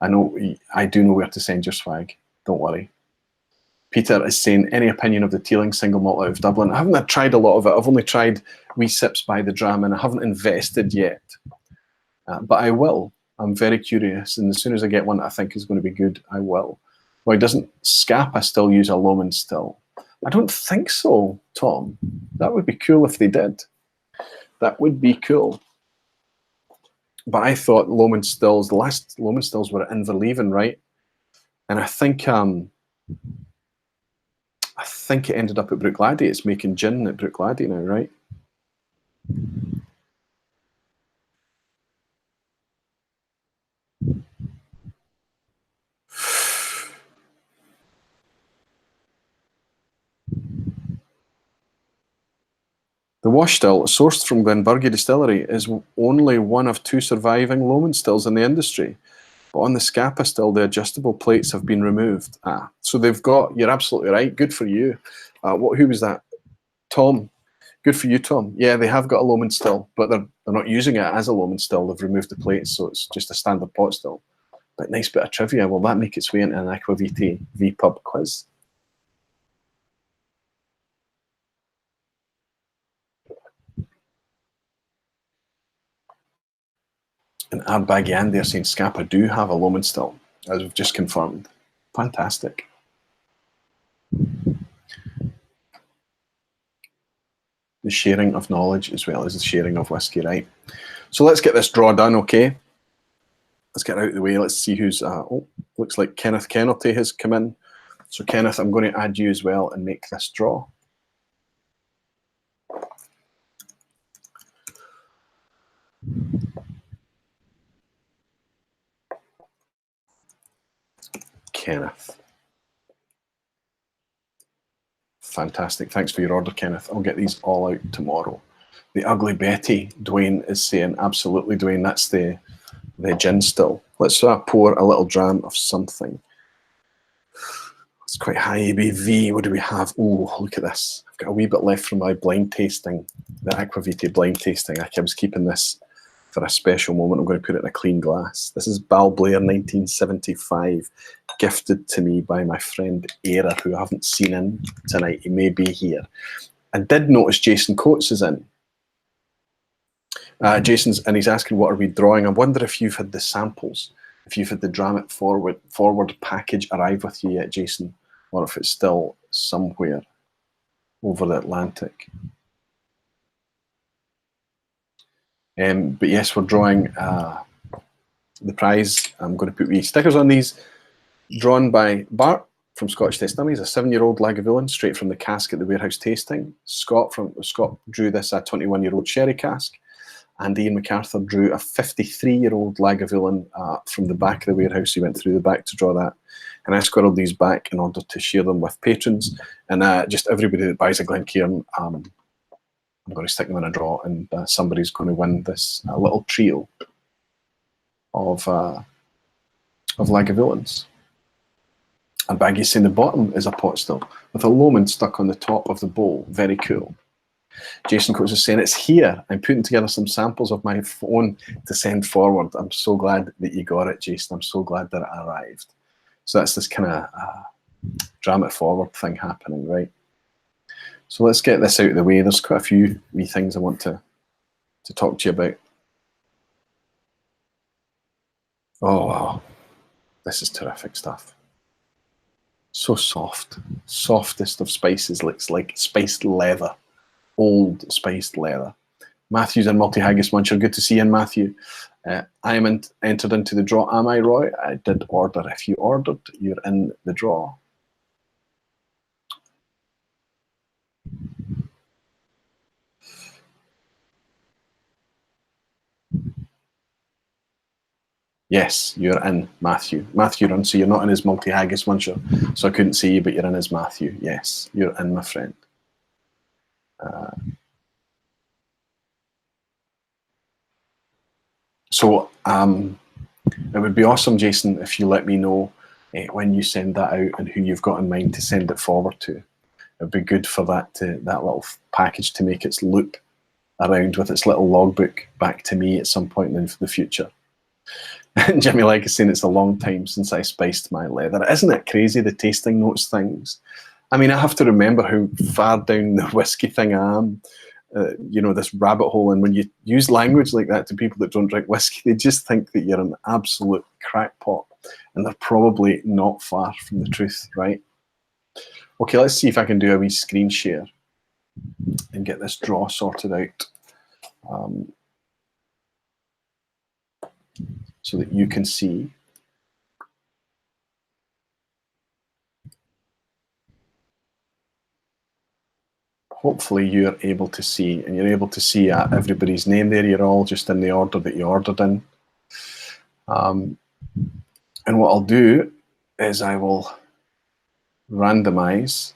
I do know where to send your swag. Don't worry. Peter is saying, any opinion of the Teeling single malt out of Dublin? I haven't tried a lot of it. I've only tried wee sips by the dram, and I haven't invested yet. But I will. I'm very curious, and as soon as I get one that I think is going to be good, I will. Why doesn't Scapa still use a Loman still? I don't think so, Tom. That would be cool if they did. That would be cool. But I thought Loman stills, the last Loman stills were at Inverleven, right? And I think it ended up at Brookladdy. It's making gin at Brookladdy now, right? The wash still, sourced from Glenburgie Distillery, is only one of 2 surviving Loman stills in the industry. But on the Scapa still, the adjustable plates have been removed. So they've got, you're absolutely right, good for you. Who was that? Tom. Good for you, Tom. Yeah, they have got a Loman still, but they're not using it as a Loman still. They've removed the plates, so it's just a standard pot still. But nice bit of trivia. Will that make its way into an Aquavit vPub quiz? And Ardbaggy Andy are saying Scapa do have a Loman still, as we've just confirmed. Fantastic. The sharing of knowledge as well as the sharing of whiskey, right? So let's get this draw done, okay? Let's get out of the way. Let's see who's... looks like Kenneth Kennerty has come in. So Kenneth, I'm going to add you as well and make this draw. Kenneth. Fantastic. Thanks for your order, Kenneth. I'll get these all out tomorrow. The Ugly Betty, Dwayne is saying, absolutely, Dwayne, that's the gin still. Let's pour a little dram of something. It's quite high ABV. What do we have? Oh, look at this. I've got a wee bit left from my blind tasting, the Aquavit blind tasting. I was keeping this for a special moment. I'm going to put it in a clean glass. This is Balblair 1975, gifted to me by my friend Era, who I haven't seen in tonight. He may be here. I did notice Jason Coates is in. Jason's, and he's asking, what are we drawing? I wonder if you've had the samples, if you've had the Dram It Forward package arrive with you yet, Jason, or if it's still somewhere over the Atlantic. But yes, we're drawing the prize. I'm going to put wee stickers on these, drawn by Bart from Scottish Taste Dummies, a 7-year-old Lagavulin straight from the cask at the warehouse tasting. Scott drew this 21-year-old sherry cask, and Ian MacArthur drew a 53-year-old Lagavulin from the back of the warehouse. He went through the back to draw that, and I squirreled these back in order to share them with patrons, and just everybody that buys a Glencairn, I'm going to stick them in a draw, and somebody's going to win this little trio of Lagavulins. And Baggy's saying the bottom is a pot still with a Loman stuck on the top of the bowl. Very cool. Jason Coates is saying it's here. I'm putting together some samples of my phone to send forward. I'm so glad that you got it, Jason. I'm so glad that it arrived. So that's this kind of Dram It Forward thing happening, right? So let's get this out of the way. There's quite a few wee things I want to talk to you about. Oh, wow. This is terrific stuff. So soft. Softest of spices. Looks like spiced leather. Old spiced leather. Matthew's in Multi-Haggis Muncher. Good to see you in, Matthew. I am entered into the draw. Am I, Roy? I did order. If you ordered, you're in the draw. Yes, you're in, Matthew. Matthew runs, so you're not in his Multi-Haggis Muncher, so I couldn't see you, but you're in his Matthew. Yes, you're in, my friend. So it would be awesome, Jason, if you let me know when you send that out and who you've got in mind to send it forward to. It'd be good for that little package to make its loop around with its little logbook back to me at some point in the future. And Jimmy Like is saying it's a long time since I spiced my leather. Isn't it crazy, the tasting notes things? I mean, I have to remember how far down the whiskey thing I am. You know, this rabbit hole, and when you use language like that to people that don't drink whiskey, they just think that you're an absolute crackpot, and they're probably not far from the truth, right? Okay, let's see if I can do a wee screen share and get this draw sorted out so that you can see. Hopefully you're able to see, and you're able to see everybody's name there. You're all just in the order that you ordered in. And what I'll do is I will randomize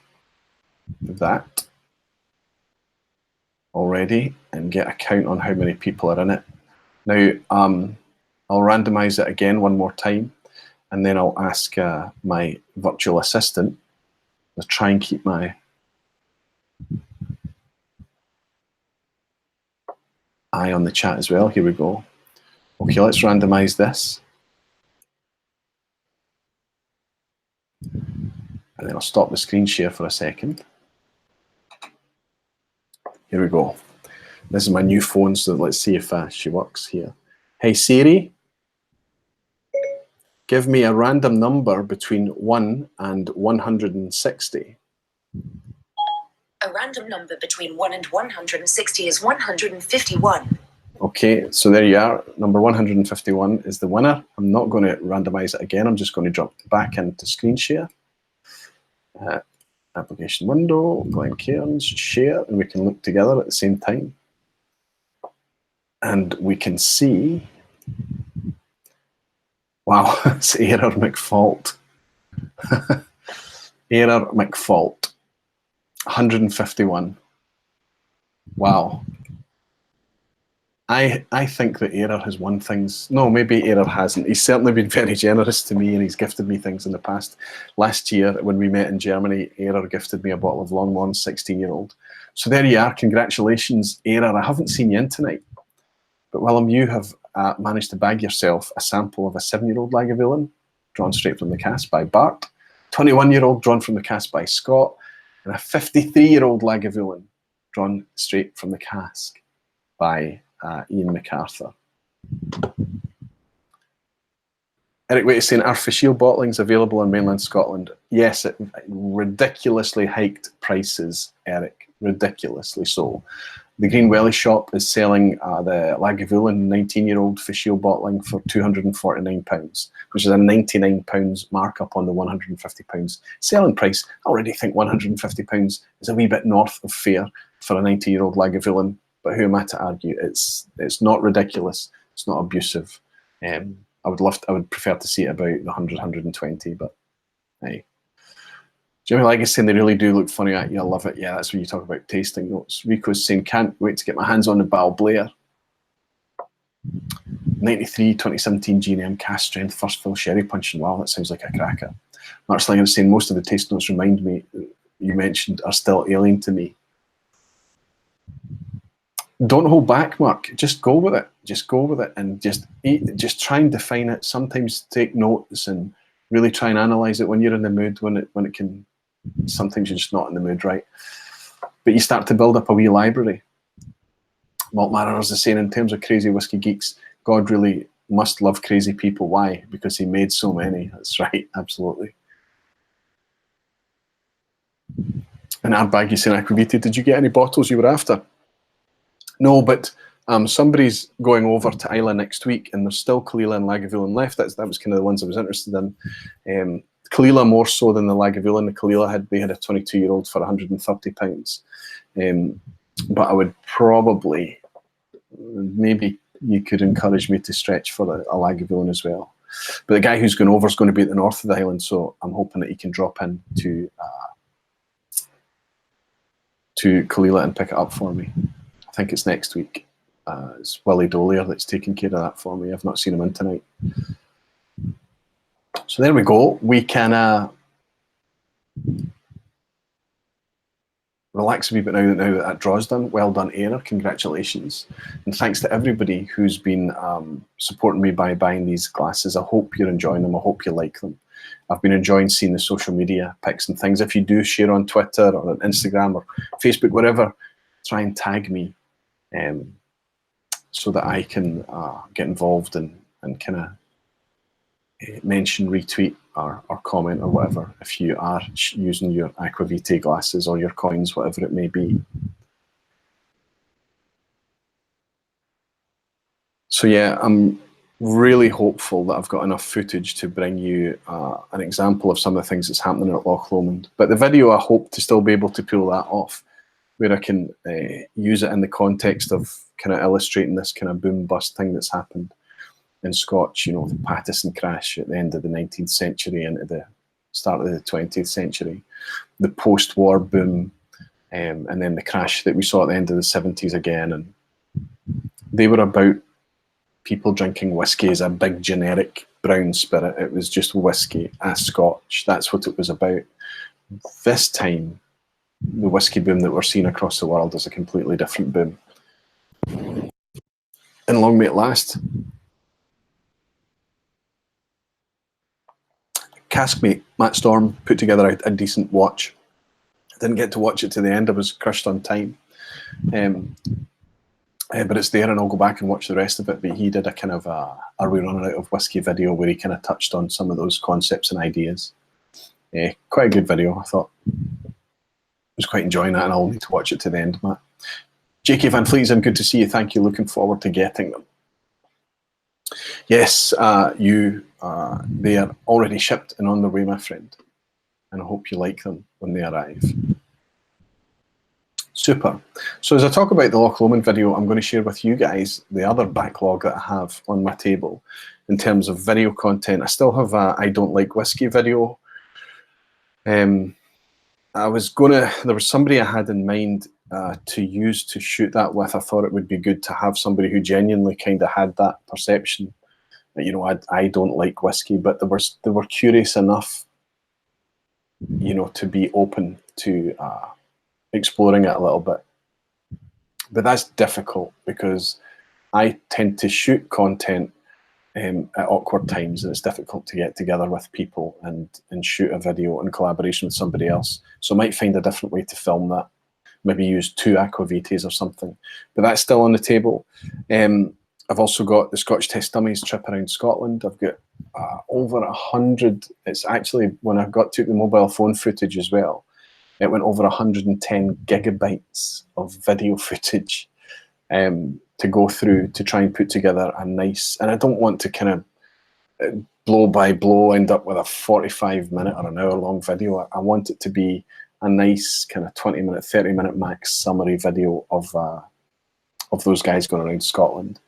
that already and get a count on how many people are in it. Now, I'll randomize it again one more time, and then I'll ask my virtual assistant to try and keep my eye on the chat as well. Here we go. Okay, let's randomize this. And then I'll stop the screen share for a second. Here we go. This is my new phone, so let's see if she works here. Hey Siri, give me a random number between 1 and 160. A random number between 1 and 160 is 151. Okay, so there you are. Number 151 is the winner. I'm not going to randomize it again. I'm just going to drop back into screen share. Application window, Glenn Cairns, share, and we can look together at the same time. And we can see, wow, it's Error McFault. Error McFault, 151. Wow. I think that Error has won things. No, maybe Error hasn't. He's certainly been very generous to me, and he's gifted me things in the past. Last year, when we met in Germany, Error gifted me a bottle of Longmorn 16-year-old. So there you are. Congratulations, Error. I haven't seen you in tonight, but Willem, you have managed to bag yourself a sample of a 7-year-old Lagavulin, drawn straight from the cask by Bart, 21-year-old drawn from the cask by Scott, and a 53-year-old Lagavulin drawn straight from the cask by Ian MacArthur. Eric Waite is saying, are Fischel bottlings available in mainland Scotland? Yes, at ridiculously hiked prices, Eric, ridiculously so. The Green Welly shop is selling the Lagavulin 19-year-old Fischel bottling for £249, which is a £99 markup on the £150 selling price. I already think £150 is a wee bit north of fair for a 90-year-old Lagavulin. But who am I to argue? It's not ridiculous. It's not abusive. I would prefer to see it about the 100, 120. But hey, Jimmy Like is saying they really do look funny at you. I love it. Yeah, that's when you talk about tasting notes. Rico's saying can't wait to get my hands on the Balblair 93 2017 G&M cast strength first fill sherry punch. And wow, that sounds like a cracker. Mark Slinger is saying most of the taste notes remind me you mentioned are still alien to me. Don't hold back, Mark. Just go with it. Just go with it, and just try and define it. Sometimes take notes and really try and analyze it when you're in the mood. When it can, sometimes you're just not in the mood, right? But you start to build up a wee library. Malt Mariners is saying, in terms of crazy whiskey geeks, God really must love crazy people. Why? Because he made so many. That's right. Absolutely. And Ardbag is saying, Aquavita, did you get any bottles you were after? No, but somebody's going over to Islay next week, and there's still Kalila and Lagavulin left. That was kind of the ones I was interested in. Kalila more so than the Lagavulin. The Kalila they had a 22-year-old for £130. But I would probably, maybe you could encourage me to stretch for a Lagavulin as well. But the guy who's going over is going to be at the north of the island, so I'm hoping that he can drop in to Kalila and pick it up for me. I think it's next week. It's Willie Dolier that's taking care of that for me. I've not seen him in tonight. So there we go. We can relax a wee bit now that that draw's done. Well done, Air. Congratulations. And thanks to everybody who's been supporting me by buying these glasses. I hope you're enjoying them. I hope you like them. I've been enjoying seeing the social media pics and things. If you do share on Twitter or on Instagram or Facebook, wherever, try and tag me so that I can get involved and kind of mention, retweet, or comment or whatever if you are using your Aquavitae glasses or your coins, whatever it may be. So yeah, I'm really hopeful that I've got enough footage to bring you an example of some of the things that's happening at Loch Lomond. But the video, I hope to still be able to pull that off, where I can use it in the context of kind of illustrating this kind of boom bust thing that's happened in Scotch, you know, the Pattison crash at the end of the 19th century into the start of the 20th century, the post-war boom, and then the crash that we saw at the end of the 70s again. And they were about people drinking whiskey as a big generic brown spirit. It was just whiskey as Scotch. That's what it was about. This time, the whiskey boom that we're seeing across the world is a completely different boom. And long may it last. Caskmate, Matt Storm, put together a decent watch. I didn't get to watch it to the end. I was crushed on time. But it's there, and I'll go back and watch the rest of it. But he did a kind of Are We Running Out of Whiskey video where he kind of touched on some of those concepts and ideas. Quite a good video, I thought. I was quite enjoying that, and I'll need to watch it to the end, Matt. J.K. Van Vliesen, good to see you. Thank you. Looking forward to getting them. Yes, they are already shipped and on their way, my friend. And I hope you like them when they arrive. Super. So as I talk about the Loch Lomond video, I'm going to share with you guys the other backlog that I have on my table in terms of video content. I still have a I Don't Like Whiskey video. There was somebody I had in mind to use to shoot that with. I thought it would be good to have somebody who genuinely kind of had that perception that, you know, I don't like whiskey, but they were curious enough, you know, to be open to exploring it a little bit. But that's difficult because I tend to shoot content at awkward times, and it's difficult to get together with people and shoot a video in collaboration with somebody else. So I might find a different way to film that. Maybe use 2 Aquavitaes or something. But that's still on the table. I've also got the Scotch Test Dummies trip around Scotland. I've got over 100. It's actually, when I took the mobile phone footage as well, it went over 110 gigabytes of video footage to go through to try and put together a nice, and I don't want to kind of blow by blow end up with a 45-minute or an hour-long video. I want it to be a nice kind of 20-minute, 30-minute max summary video of those guys going around Scotland.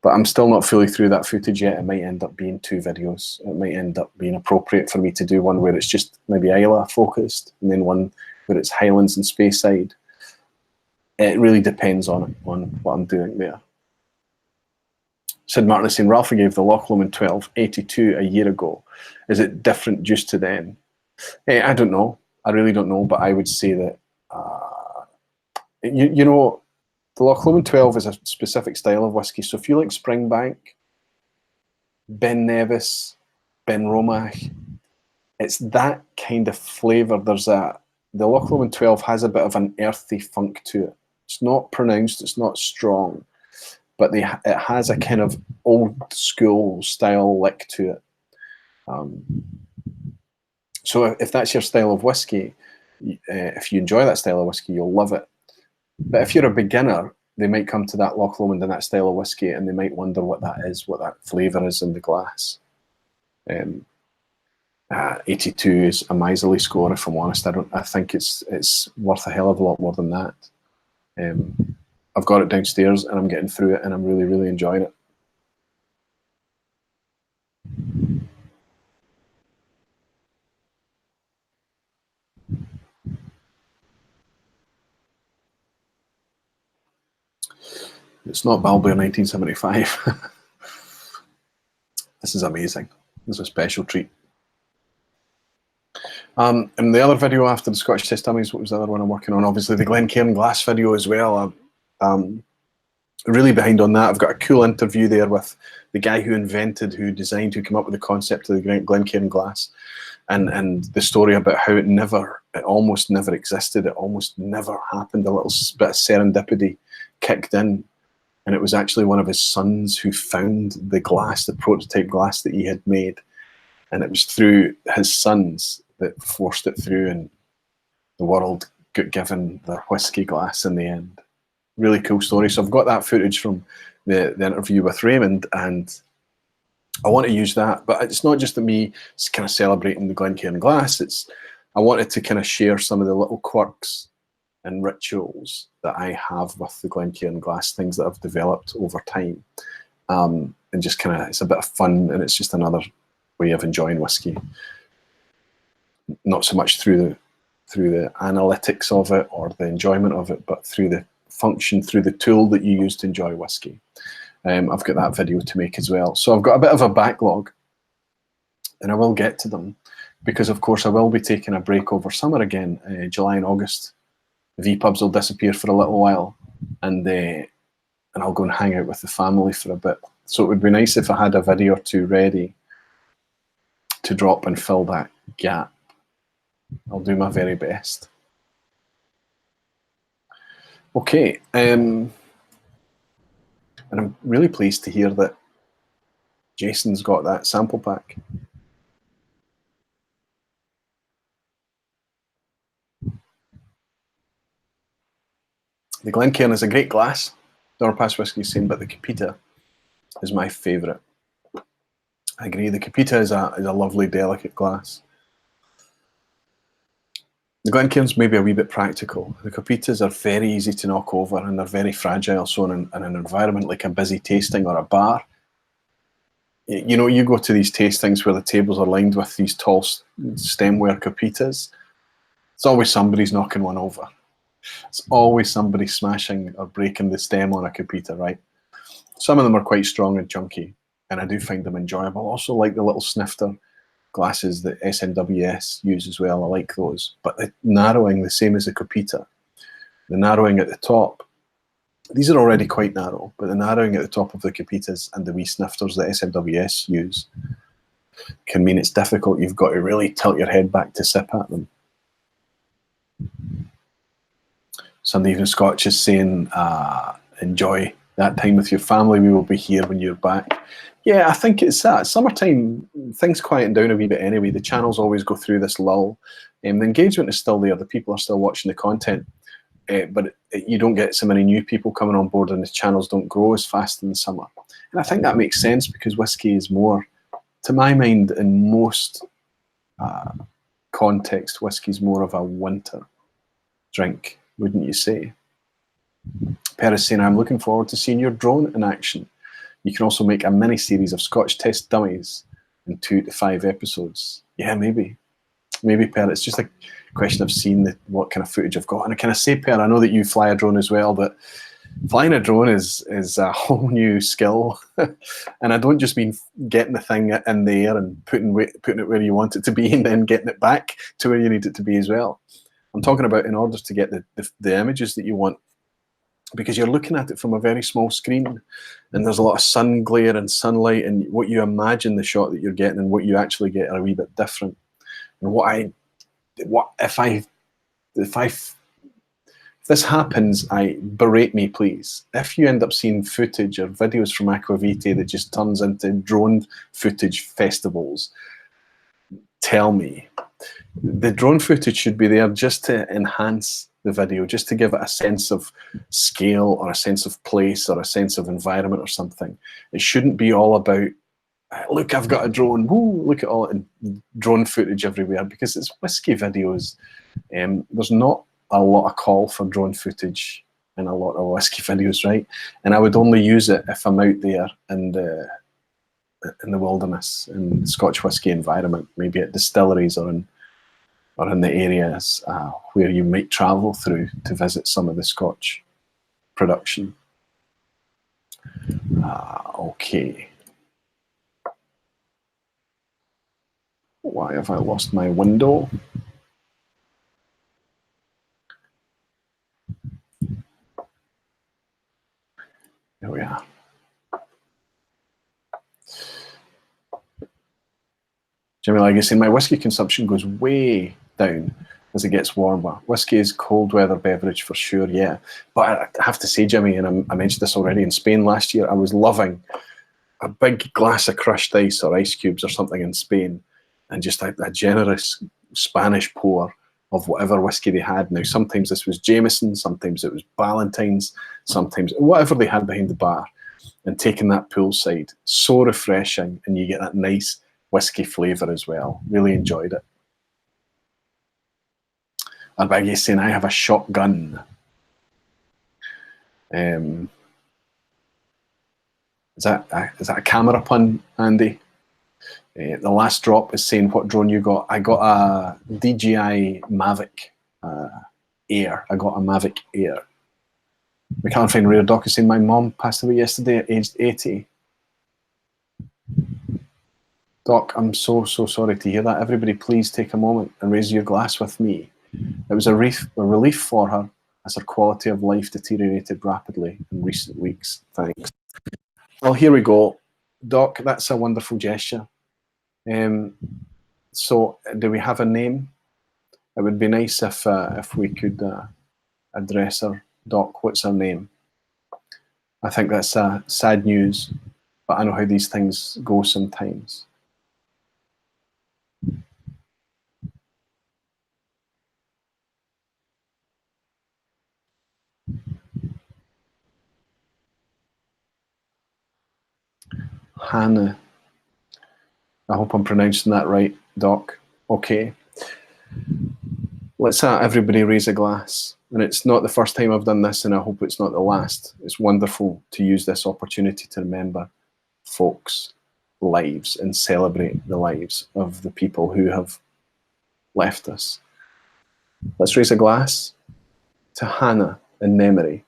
But I'm still not fully through that footage yet. It might end up being 2 videos. It might end up being appropriate for me to do one where it's just maybe Isla focused, and then one where it's Highlands and Speyside. It really depends on what I'm doing there. Sid Martin is saying, Ralphie gave the Loch Lomond 1282 a year ago. Is it different just to then? I don't know. I really don't know, but I would say that, you know, the Loch Lomond 12 is a specific style of whiskey. So if you like Springbank, Ben Nevis, Ben Romach, it's that kind of flavour. The Loch Lomond 12 has a bit of an earthy funk to it. It's not pronounced, it's not strong, but it has a kind of old school style lick to it. So if that's your style of whiskey, if you enjoy that style of whiskey, you'll love it. But if you're a beginner, they might come to that Loch Lomond and that style of whiskey, and they might wonder what that is, what that flavour is in the glass. 82 is a miserly score, if I'm honest. I think it's worth a hell of a lot more than that. I've got it downstairs and I'm getting through it, and I'm really, really enjoying it. It's not Balboa 1975. This is amazing. This is a special treat. And the other video after the Scotch Test Dummies, what was the other one I'm working on? Obviously the Glencairn glass video as well. I'm really behind on that. I've got a cool interview there with the guy who invented, who designed, who came up with the concept of the Glencairn glass, and the story about how it almost never existed. It almost never happened. A little bit of serendipity kicked in, and it was actually one of his sons who found the glass, the prototype glass that he had made, and it was through his sons that forced it through, and the world got given their whiskey glass in the end. Really cool story. So I've got that footage from the interview with Raymond, and I want to use that. But it's not just me kind of celebrating the Glencairn glass. I wanted to kind of share some of the little quirks and rituals that I have with the Glencairn glass, things that I've developed over time, and just kind of, it's a bit of fun, and it's just another way of enjoying whiskey. Not so much through the analytics of it or the enjoyment of it, but through the function, through the tool that you use to enjoy whiskey. I've got that video to make as well. So I've got a bit of a backlog, and I will get to them because, of course, I will be taking a break over summer again, July and August. vPubs will disappear for a little while, and I'll go and hang out with the family for a bit. So it would be nice if I had a video or two ready to drop and fill that gap. I'll do my very best. Okay, and I'm really pleased to hear that Jason's got that sample pack. The Glencairn is a great glass, Dorpass whiskey same, but the Capita is my favourite. I agree, the Capita is a lovely, delicate glass. The Glencairn's maybe a wee bit practical. The Capitas are very easy to knock over, and they're very fragile. So in an environment like a busy tasting or a bar, you know, you go to these tastings where the tables are lined with these tall stemware Capitas, it's always somebody's knocking one over. It's always somebody smashing or breaking the stem on a Capita, right? Some of them are quite strong and chunky, and I do find them enjoyable. I also like the little snifter glasses that SNWS use as well. I like those. But the narrowing, the same as the Capita, the narrowing at the top, these are already quite narrow, but the narrowing at the top of the Capitas and the wee snifters that SNWS use can mean it's difficult. You've got to really tilt your head back to sip at them. Sunday Evening Scotch is saying, enjoy that time with your family. We will be here when you're back. Yeah, I think it's that. Summertime, things quieten down a wee bit anyway. The channels always go through this lull. The engagement is still there. The people are still watching the content. But you don't get so many new people coming on board, and the channels don't grow as fast in the summer. And I think that makes sense because whiskey is more, to my mind, in most context, whiskey is more of a winter drink, wouldn't you say? Paris saying, I'm looking forward to seeing your drone in action. You can also make a mini-series of Scotch Test Dummies in 2 to 5 episodes. Yeah, maybe. Maybe, Per. It's just a question of seeing what kind of footage I've got. And can I say, Per, I know that you fly a drone as well, but flying a drone is a whole new skill. And I don't just mean getting the thing in the air and putting it where you want it to be and then getting it back to where you need it to be as well. I'm talking about in order to get the images that you want, because you're looking at it from a very small screen, and there's a lot of sun glare and sunlight, and what you imagine the shot that you're getting and what you actually get are a wee bit different. And if this happens, berate me, please. If you end up seeing footage or videos from Aquavitae that just turns into drone footage festivals, tell me. The drone footage should be there just to enhance the video, just to give it a sense of scale or a sense of place or a sense of environment or something. It shouldn't be all about, look, I've got a drone, woo, look at all and drone footage everywhere, because it's whiskey videos. There's not a lot of call for drone footage in a lot of whiskey videos, right? And I would only use it if I'm out there in the wilderness, in the Scotch whiskey environment, maybe at distilleries or in the areas where you might travel through to visit some of the Scotch production. Okay. Why have I lost my window? There we are. Jimmy Legacy, my whiskey consumption goes way down as it gets warmer. Whiskey is cold weather beverage for sure, yeah. But I have to say, Jimmy, and I mentioned this already, in Spain last year, I was loving a big glass of crushed ice or ice cubes or something in Spain, and just a generous Spanish pour of whatever whiskey they had. Now, sometimes this was Jameson, sometimes it was Ballantine's, sometimes whatever they had behind the bar, and taking that poolside, so refreshing, and you get that nice whiskey flavour as well. Really enjoyed it. And Baggy saying, I have a shotgun. Is that a camera pun, Andy? The last drop is saying, what drone you got? I got a DJI Mavic Air. I got a Mavic Air. We can't find Rare Doc is saying, my mom passed away yesterday at aged 80. Doc, I'm so sorry to hear that. Everybody, please take a moment and raise your glass with me. It was a relief for her as her quality of life deteriorated rapidly in recent weeks. Thanks. Well, here we go. Doc, that's a wonderful gesture. So do we have a name? It would be nice if we could address her. Doc, what's her name? I think that's sad news, but I know how these things go sometimes. Hannah. I hope I'm pronouncing that right, Doc. Okay. Let's everybody raise a glass. And it's not the first time I've done this, and I hope it's not the last. It's wonderful to use this opportunity to remember folks' lives and celebrate the lives of the people who have left us. Let's raise a glass to Hannah in memory.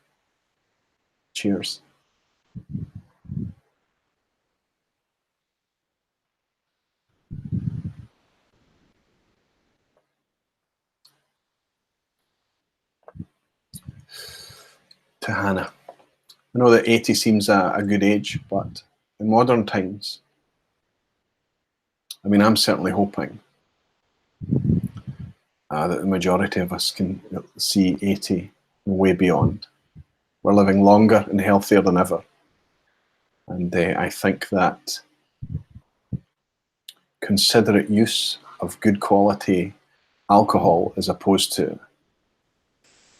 Cheers. To Hannah. I know that 80 seems a good age, but in modern times, I mean, I'm certainly hoping that the majority of us can see 80 and way beyond. We're living longer and healthier than ever. And I think that considerate use of good quality alcohol as opposed to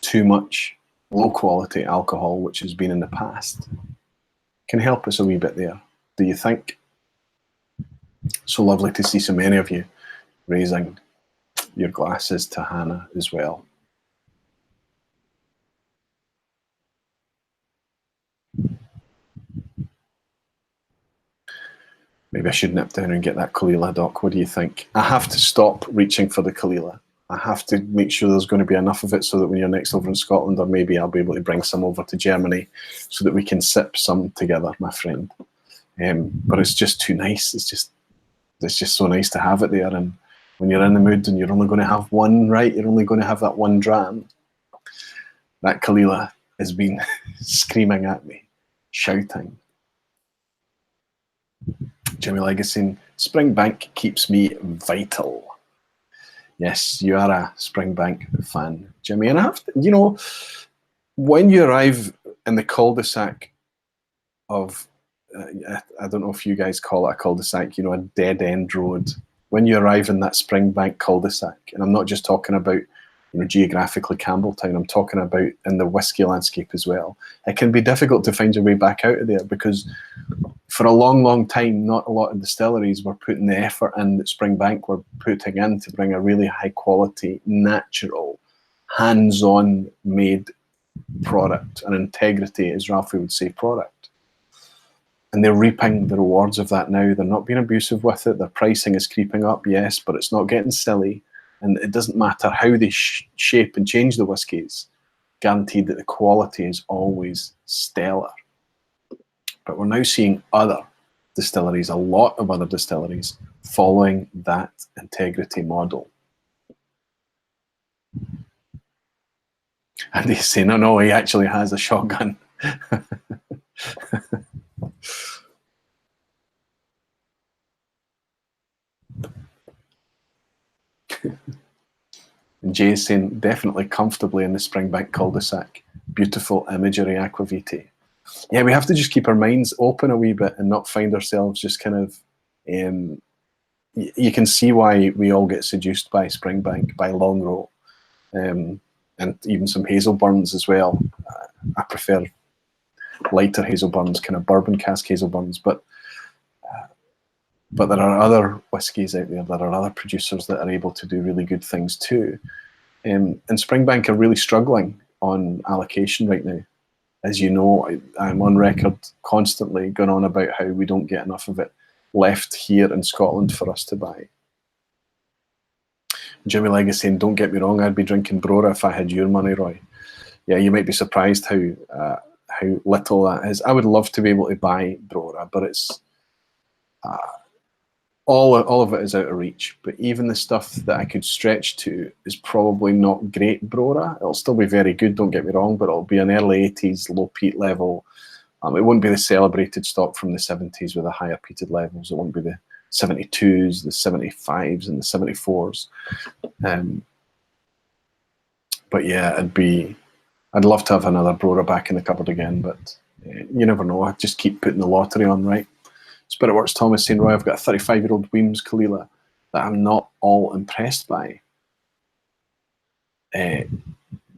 too much low quality alcohol, which has been in the past, can help us a wee bit there. Do you think? So lovely to see so many of you raising your glasses to Hannah as well. Maybe I should nip down and get that Kalila, Doc. What do you think? I have to stop reaching for the Kalila. I have to make sure there's going to be enough of it so that when you're next over in Scotland, or maybe I'll be able to bring some over to Germany so that we can sip some together, my friend. But it's just too nice. It's just so nice to have it there. And when you're in the mood and you're only going to have one, right? You're only going to have that one dram. That Kalila has been screaming at me, shouting. Jimmy Legacy, Springbank keeps me vital. Yes, you are a Springbank fan, Jimmy. And I have to, you know, when you arrive in the cul-de-sac of, I don't know if you guys call it a cul-de-sac, you know, a dead-end road. When you arrive in that Springbank cul-de-sac, and I'm not just talking about, you know, geographically Campbelltown, I'm talking about in the whiskey landscape as well. It can be difficult to find your way back out of there because for a long, long time, not a lot of distilleries were putting the effort in that Springbank were putting in to bring a really high quality, natural, hands-on made product, an integrity, as Ralphie would say, product. And they're reaping the rewards of that now. They're not being abusive with it. Their pricing is creeping up, yes, but it's not getting silly. And it doesn't matter how they shape and change the whiskies, guaranteed that the quality is always stellar. But we're now seeing other distilleries, a lot of other distilleries, following that integrity model. And they say, no, he actually has a shotgun. And Jay's saying, definitely comfortably in the Springbank cul-de-sac. Beautiful imagery, Aquaviti. Yeah, we have to just keep our minds open a wee bit and not find ourselves just kind of... you can see why we all get seduced by Springbank, by Long Row, and even some Hazelburns as well. I prefer lighter Hazelburns, kind of bourbon cask Hazelburns, but there are other whiskies out there, there are other producers that are able to do really good things too. And Springbank are really struggling on allocation right now. As you know, I'm on record constantly going on about how we don't get enough of it left here in Scotland for us to buy. Jimmy Legg is saying, don't get me wrong, I'd be drinking Brora if I had your money, Roy. Yeah, you might be surprised how little that is. I would love to be able to buy Brora, but it's all of it is out of reach. But even the stuff that I could stretch to is probably not great Brora. It'll still be very good, don't get me wrong, but it'll be an early 80s low peat level. It won't be the celebrated stock from the 70s with the higher peated levels. It won't be the 72s, the 75s, and the 74s. But yeah, I'd love to have another Brora back in the cupboard again, but you never know. I just keep putting the lottery on, right? Spiritworks Thomas saying, Roy, I've got a 35-year-old Weems Kalila that I'm not all impressed by.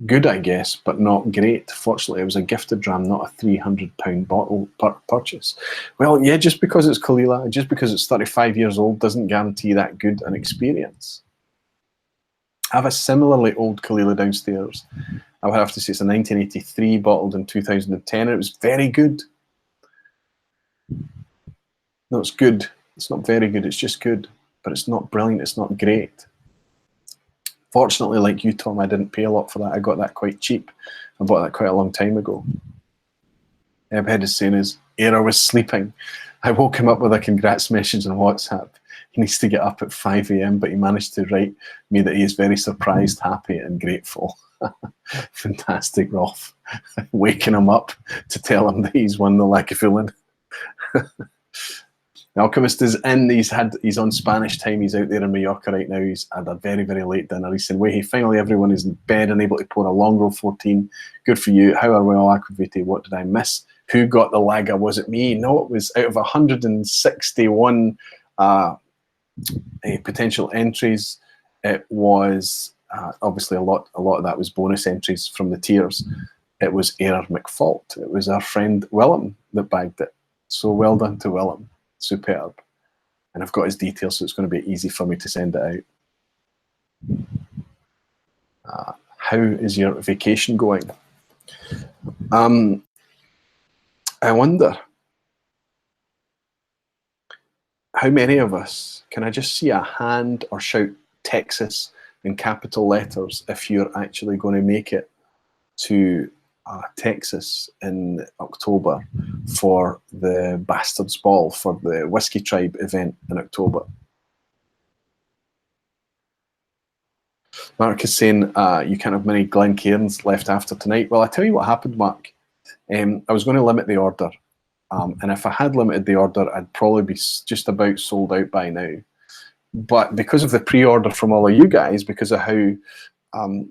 Good, I guess, but not great. Fortunately, it was a gifted dram, not a £300 bottle purchase. Well, yeah, just because it's Kalila, just because it's 35 years old doesn't guarantee that good an experience. I have a similarly old Kalila downstairs. I would have to say it's a 1983 bottled in 2010, and it was very good. No, it's good. It's not very good, it's just good. But it's not brilliant, it's not great. Fortunately, like you, Tom, I didn't pay a lot for that. I got that quite cheap. I bought that quite a long time ago. Ebhead is saying Era was sleeping. I woke him up with a congrats message on WhatsApp. He needs to get up at 5 AM, but he managed to write me that he is very surprised, happy, and grateful. Fantastic, Rolf. Waking him up to tell him that he's won the Lagavulin. Alchemist is in. He's on Spanish time. He's out there in Mallorca right now. He's had a very, very late dinner. He's saying, "Hey, finally everyone is in bed and able to pour a Long Row 14. Good for you. How are we all, Aquaviti? What did I miss? Who got the lager? Was it me? No, it was out of 161 potential entries. It was obviously a lot of that was bonus entries from the tiers. It was Error McFault. It was our friend Willem that bagged it. So well done to Willem. Superb. And I've got his details, so it's going to be easy for me to send it out. How is your vacation going? I wonder how many of us, can I just see a hand or shout Texas in capital letters if you're actually going to make it to Texas in October for the Bastards Ball, for the Whiskey Tribe event in October. Mark is saying you can't have many Glencairns left after tonight. Well, I tell you what happened, Mark. I was going to limit the order, and if I had limited the order, I'd probably be just about sold out by now. But because of the pre-order from all of you guys, because of how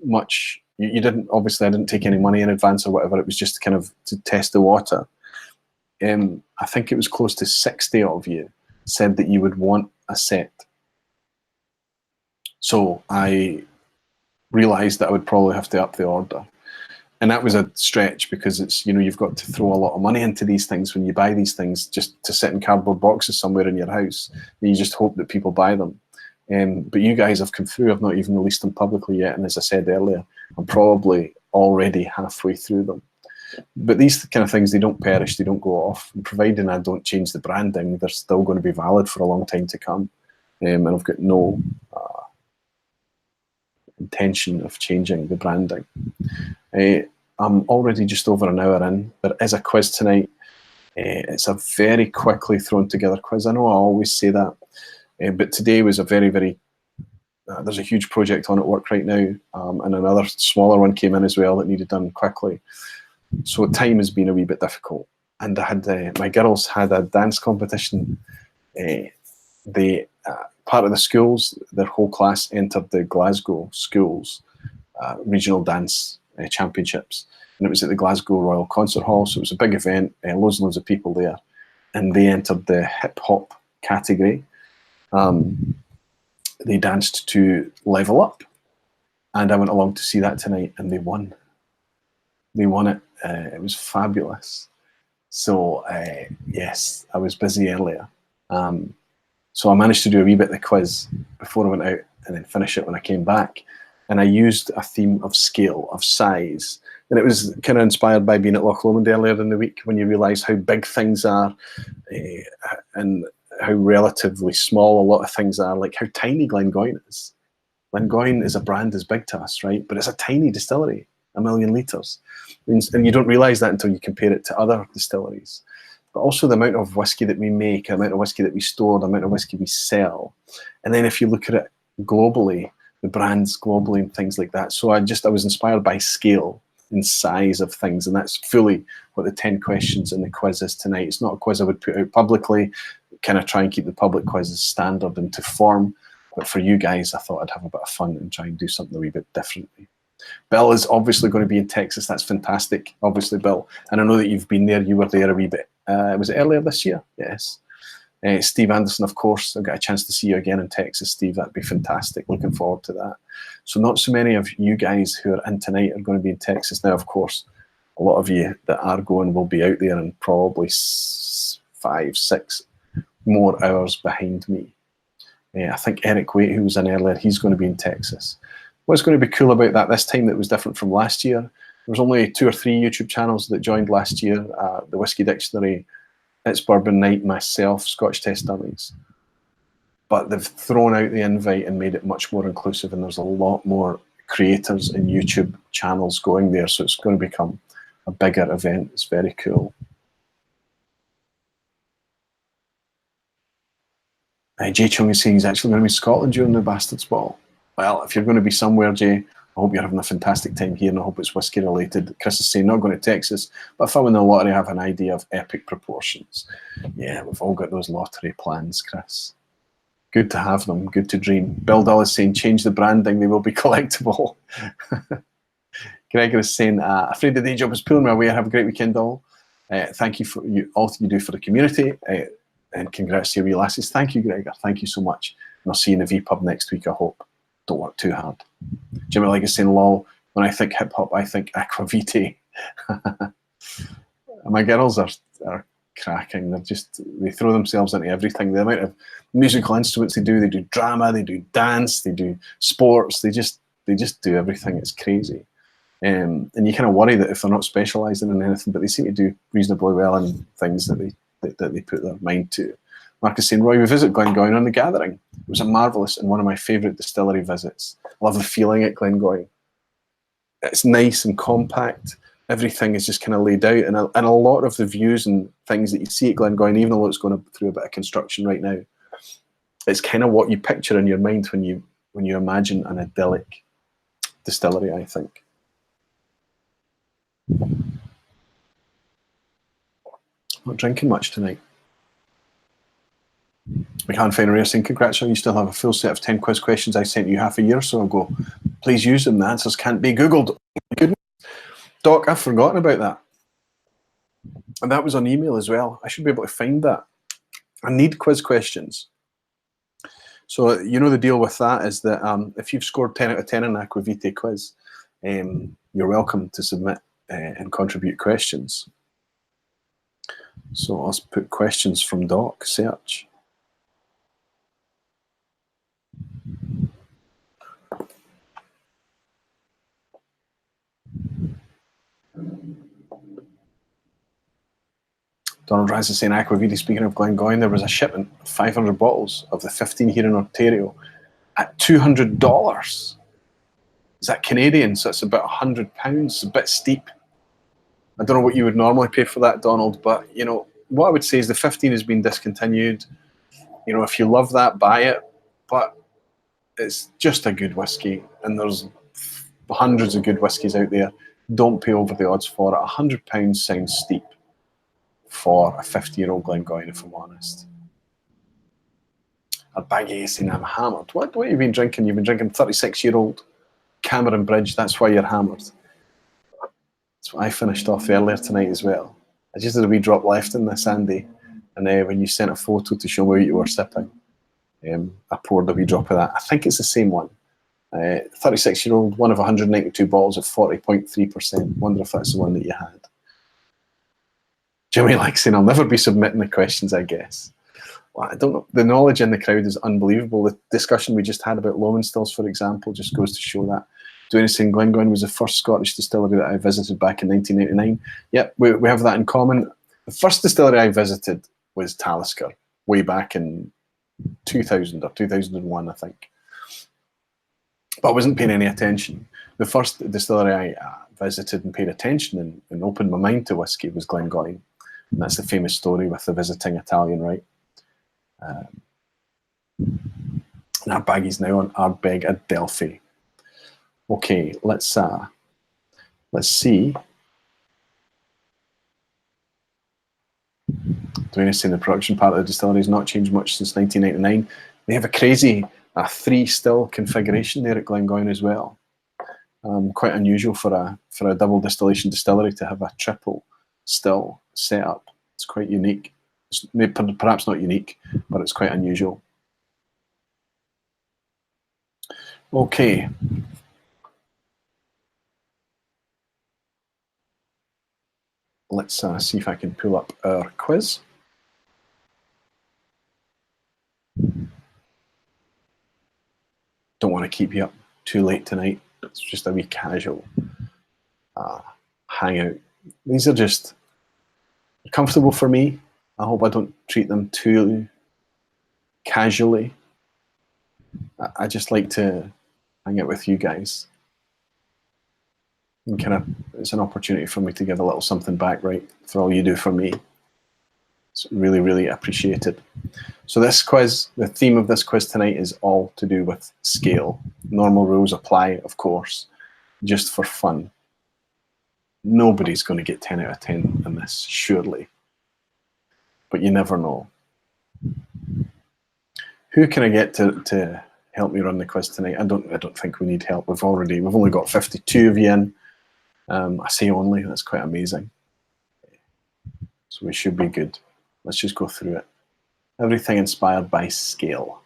much you didn't, obviously I didn't take any money in advance or whatever, it was just kind of to test the water. I think it was close to 60 of you said that you would want a set. So I realized that I would probably have to up the order. And that was a stretch because it's, you know, you've got to throw a lot of money into these things when you buy these things just to sit in cardboard boxes somewhere in your house. And you just hope that people buy them. But you guys have come through. I've not even released them publicly yet. And as I said earlier, I'm probably already halfway through them. But these kind of things, they don't perish, they don't go off. And providing I don't change the branding, they're still going to be valid for a long time to come. And I've got no intention of changing the branding. I'm already just over an hour in. There is a quiz tonight. It's a very quickly thrown together quiz. I know I always say that, but today was a very, very, there's a huge project on at work right now, and another smaller one came in as well that needed done quickly. So time has been a wee bit difficult. And I had, my girls had a dance competition. Part of the schools, their whole class entered the Glasgow schools regional dance championships, and it was at the Glasgow Royal Concert Hall, so it was a big event, loads and loads of people there, and they entered the hip hop category. They danced to Level Up, and I went along to see that tonight, and they won. They won it. It was fabulous. So yes, I was busy earlier. So I managed to do a wee bit of the quiz before I went out and then finish it when I came back. And I used a theme of scale, of size. And it was kind of inspired by being at Loch Lomond earlier in the week, when you realise how big things are and how relatively small a lot of things are, like how tiny Glengoyne is. Glengoyne as a brand is big to us, right? But it's a tiny distillery, 1 million litres. And you don't realise that until you compare it to other distilleries. But also the amount of whiskey that we make, the amount of whiskey that we store, the amount of whiskey we sell. And then if you look at it globally, the brands globally and things like that. So I was inspired by scale and size of things, and that's fully what the 10 questions in the quiz is tonight. It's not a quiz I would put out publicly, kind of try and keep the public quizzes standard and to form. But for you guys, I thought I'd have a bit of fun and try and do something a wee bit differently. Bill is obviously going to be in Texas. That's fantastic, obviously, Bill. And I know that you've been there. You were there a wee bit. Was it earlier this year? Yes. Steve Anderson, of course. I'll get a chance to see you again in Texas, Steve. That'd be fantastic. Looking forward to that. So not so many of you guys who are in tonight are going to be in Texas. Now, of course, a lot of you that are going will be out there and probably 5, 6 more hours behind me. I think Eric Waite, who was in earlier, he's going to be in Texas. What's going to be cool about that this time that was different from last year, there was only 2 or 3 YouTube channels that joined last year, the Whiskey Dictionary, It's Bourbon Night, myself, Scotch Test Dummies. But they've thrown out the invite and made it much more inclusive, and there's a lot more creators and YouTube channels going there, so it's going to become a bigger event. It's very cool. Jay Chung is saying he's actually going to be in Scotland during the Bastards Ball. Well, if you're going to be somewhere, Jay, I hope you're having a fantastic time here, and I hope it's whiskey related. Chris is saying not going to Texas, but if I win the lottery, I have an idea of epic proportions. Yeah, we've all got those lottery plans, Chris. Good to have them, good to dream. Bill Dull is saying change the branding, they will be collectible. Gregor is saying, afraid the day job is pulling me away. Have a great weekend, Dull. Thank you for all you do for the community, and congrats to your wee lasses. Thank you, Gregor. Thank you so much. And I'll see you in the vPub next week, I hope. Don't work too hard. Jimmy Legg is saying, lol, when I think hip hop, I think Aquavite. My girls are cracking. They throw themselves into everything. The amount of musical instruments they do drama, they do dance, they do sports, they just do everything. It's crazy. And you kind of worry that if they're not specialising in anything, but they seem to do reasonably well in things that they put their mind to. Mark is saying, Roy, we visit Glengoyne on the Gathering. It was a marvellous and one of my favourite distillery visits. I love the feeling at Glengoyne. It's nice and compact. Everything is just kind of laid out. And a lot of the views and things that you see at Glengoyne, even though it's going through a bit of construction right now, it's kind of what you picture in your mind when you imagine an idyllic distillery, I think. Not drinking much tonight. McCann Fenrir saying, congrats on you still have a full set of 10 quiz questions I sent you half a year or so ago. Please use them. The answers can't be Googled. Oh my goodness. Doc, I've forgotten about that. And that was on email as well. I should be able to find that. I need quiz questions. So you know the deal with that is that if you've scored 10 out of 10 in an Aquavite quiz, you're welcome to submit and contribute questions. So let's put questions from Doc, search. Donald Rice is saying, Aquavite, speaking of Glengoyne, there was a shipment of 500 bottles of the 15 here in Ontario at $200. Is that Canadian? So it's about £100. It's a bit steep. I don't know what you would normally pay for that, Donald, but you know, what I would say is the 15 has been discontinued. You know, if you love that, buy it. But it's just a good whiskey, and there's hundreds of good whiskies out there. Don't pay over the odds for it. £100 sounds steep for a 50-year-old Glengoyne, if I'm honest. A baggy saying I'm hammered. What have you been drinking? You've been drinking 36-year-old Cameron Bridge. That's why you're hammered. That's what I finished off earlier tonight as well. I just had a wee drop left in this, Andy. And when you sent a photo to show me what you were sipping, I poured a wee drop of that. I think it's the same one. 36-year-old, one of 192 bottles of 40.3%. Wonder if that's the one that you had. Jimmy likes saying, I'll never be submitting the questions, I guess. Well, I don't know. The knowledge in the crowd is unbelievable. The discussion we just had about Lomenstills, for example, just goes to show that. Dwayne is saying Glengoyne was the first Scottish distillery that I visited back in 1999. Yep, we have that in common. The first distillery I visited was Talisker, way back in 2000 or 2001, I think. But I wasn't paying any attention. The first distillery I visited and paid attention and opened my mind to whiskey was Glengoyne. And that's the famous story with the visiting Italian, right? That baggy's now on Ardbeg at Delphi. Okay, let's see. Dwayne is saying the production part of the distillery has not changed much since 1999. They have a crazy 3-still configuration there at Glengoyne as well. Quite unusual for a double distillation distillery to have a triple still setup. It's quite unique. It's perhaps not unique, but it's quite unusual. Okay. Let's see if I can pull up our quiz. Don't want to keep you up too late tonight. It's just a wee casual hangout. These are just comfortable for me. I hope I don't treat them too casually. I just like to hang out with you guys. And it's an opportunity for me to give a little something back, right, for all you do for me. It's really, really appreciated. So this quiz, the theme of this quiz tonight is all to do with scale. Normal rules apply, of course, just for fun. Nobody's going to get 10 out of 10 in this, surely. But you never know. Who can I get to help me run the quiz tonight? I don't think we need help. We've only got 52 of you in. I say only, that's quite amazing. So we should be good. Let's just go through it. Everything inspired by scale.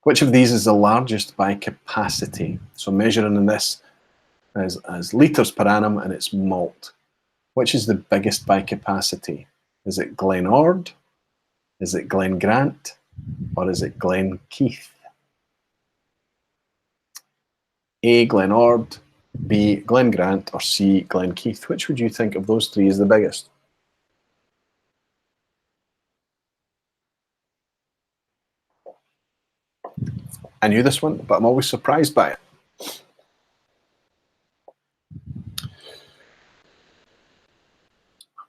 Which of these is the largest by capacity? So measuring in this as litres per annum, and it's malt. Which is the biggest by capacity? Is it Glenord? Is it Glen Grant? Or is it Glen Keith? A, Glenord, B, Glen Grant, or C, Glen Keith. Which would you think of those three is the biggest? I knew this one, but I'm always surprised by it.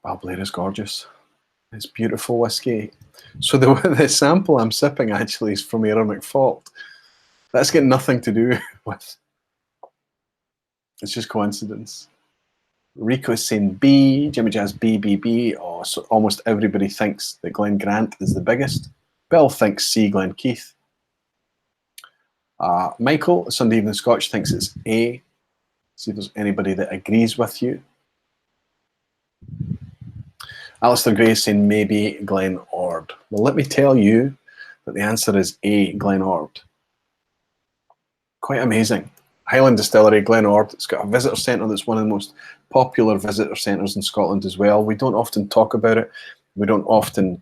Wow, Blair is gorgeous. It's beautiful whiskey. So the sample I'm sipping actually is from Aaron McFault. That's got nothing to do with. It's just coincidence. Rico is saying B, Jimmy Jazz B, B, B. Oh, so almost everybody thinks that Glen Grant is the biggest. Bill thinks C, Glen Keith. Michael, Sunday Evening Scotch, thinks it's A. See if there's anybody that agrees with you. Alistair Gray is saying maybe Glen Ord. Well, let me tell you that the answer is A, Glen Ord. Quite amazing. Highland Distillery, Glen Ord. It's got a visitor centre that's one of the most popular visitor centres in Scotland as well. We don't often talk about it. We don't often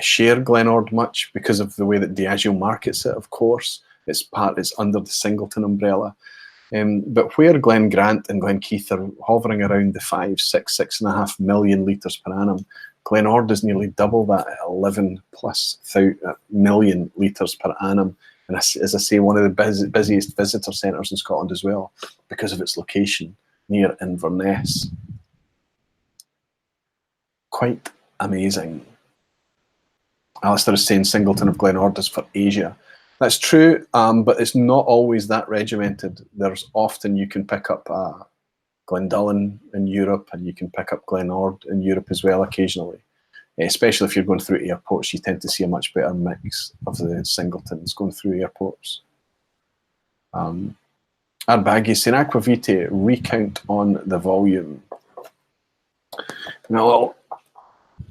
share Glen Ord much because of the way that Diageo markets it, of course. It's under the Singleton umbrella. But where Glen Grant and Glen Keith are hovering around the 5, 6, 6.5 million litres per annum, Glen Ord is nearly double that at 11 plus million litres per annum. And as I say, one of the busiest visitor centres in Scotland as well, because of its location near Inverness. quite amazing. Alistair is saying Singleton of Glenord is for Asia. That's true, but it's not always that regimented. There's often you can pick up Glendullan in Europe, and you can pick up Glenord in Europe as well occasionally. Especially if you're going through airports, you tend to see a much better mix of the singletons going through airports. Arbaghi saying Aquavite, recount on the volume. Now I'll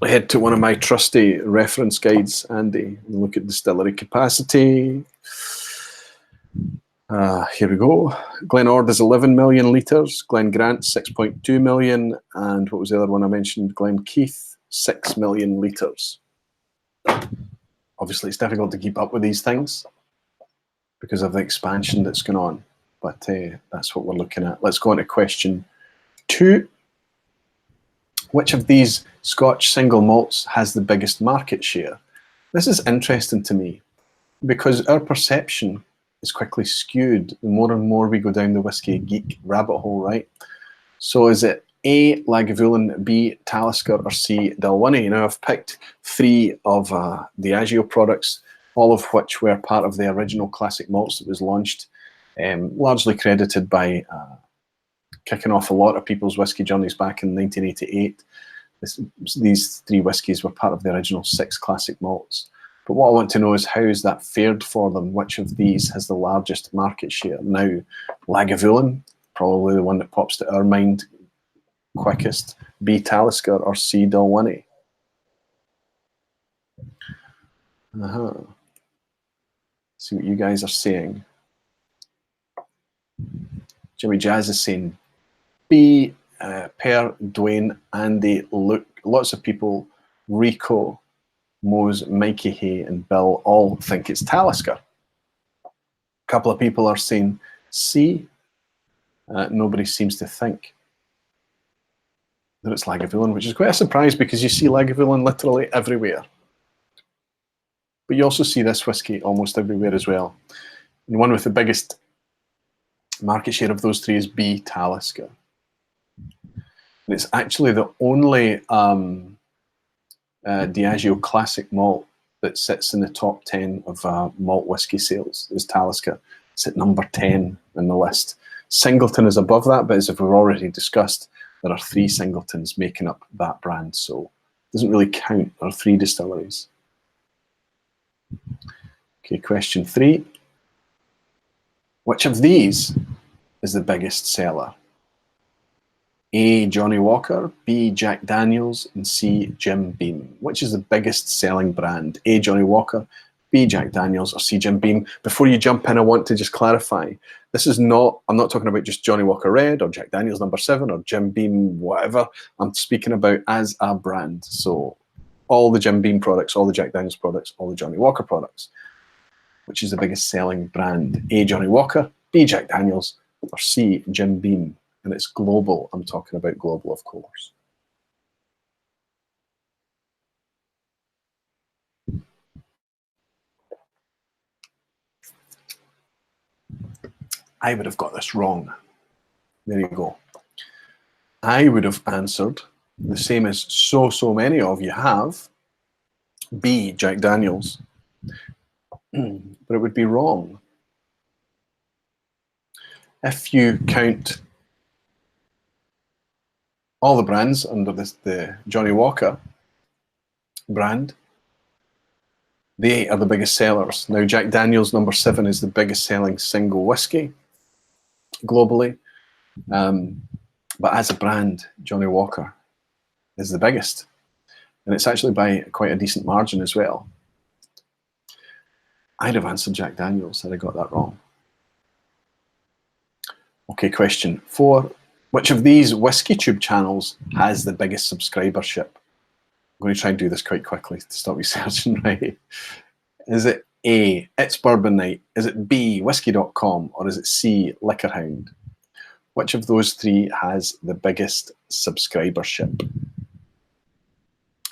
head to one of my trusty reference guides, Andy, and look at distillery capacity. Here we go. Glenord is 11 million litres, Glen Grant 6.2 million, and what was the other one I mentioned? Glen Keith, 6 million litres. Obviously, it's difficult to keep up with these things because of the expansion that's going on, but that's what we're looking at. Let's go on to question 2. Which of these Scotch single malts has the biggest market share? This is interesting to me because our perception is quickly skewed the more and more we go down the whiskey geek rabbit hole, right? So is it A, Lagavulin, B, Talisker, or C, Dalwhinnie? Now I've picked 3 of Diageo products, all of which were part of the original classic malts that was launched, largely credited by kicking off a lot of people's whiskey journeys back in 1988. These 3 whiskies were part of the original 6 classic malts. But what I want to know is how has that fared for them? Which of these has the largest market share? Now, Lagavulin, probably the one that pops to our mind quickest. B, Talisker, or C, Dalwhinnie? See what you guys are saying. Jimmy Jazz is saying B, Per, Dwayne, Andy, Luke, lots of people, Rico, Mose, Mikey Hay, and Bill all think it's Talisker. A couple of people are saying C. Nobody seems to think that it's Lagavulin, which is quite a surprise because you see Lagavulin literally everywhere. But you also see this whiskey almost everywhere as well. And the one with the biggest market share of those 3 is B, Talisker. And it's actually the only Diageo classic malt that sits in the top 10 of malt whiskey sales is Talisker. It's at number 10 in the list. Singleton is above that, but as we've already discussed, there are 3 Singletons making up that brand, so it doesn't really count. There are 3 distilleries. Okay, question 3. Which of these is the biggest seller? A, Johnny Walker, B, Jack Daniels, and C, Jim Beam. Which is the biggest selling brand? A, Johnny Walker, B, Jack Daniels, or C, Jim Beam? Before you jump in, I want to just clarify. This is not, I'm not talking about just Johnny Walker Red or Jack Daniels number 7 or Jim Beam, whatever. I'm speaking about as a brand. So all the Jim Beam products, all the Jack Daniels products, all the Johnny Walker products. Which is the biggest selling brand? A, Johnny Walker, B, Jack Daniels, or C, Jim Beam? And it's global. I'm talking about global, of course. I would have got this wrong. There you go. I would have answered the same as so many of you have. B, Jack Daniels. But it would be wrong. If you count all the brands under the Johnny Walker brand, they are the biggest sellers. Now, Jack Daniels number 7 is the biggest selling single whiskey globally. But as a brand, Johnny Walker is the biggest. And it's actually by quite a decent margin as well. I'd have answered Jack Daniels had I got that wrong. Okay, question 4. Which of these whiskey tube channels has the biggest subscribership? I'm going to try and do this quite quickly to stop you searching, right? Is it A, It's Bourbon Night? Is it B, whiskey.com? Or is it C, Liquor Hound? Which of those 3 has the biggest subscribership?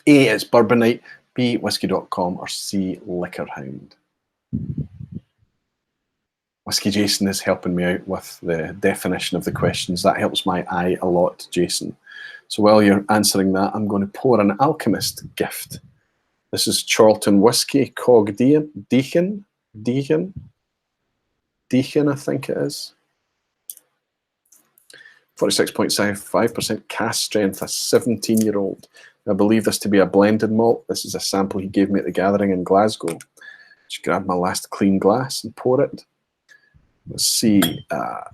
A, It's Bourbon Night, B, whiskey.com, or C, Liquor Hound? Whiskey Jason is helping me out with the definition of the questions. That helps my eye a lot, Jason. So while you're answering that, I'm going to pour an Alchemist gift. This is Charlton Whiskey, Cog Deacon, I think it is. 46.75% cask strength, a 17-year-old. I believe this to be a blended malt. This is a sample he gave me at the gathering in Glasgow. Just grab my last clean glass and pour it. Let's see,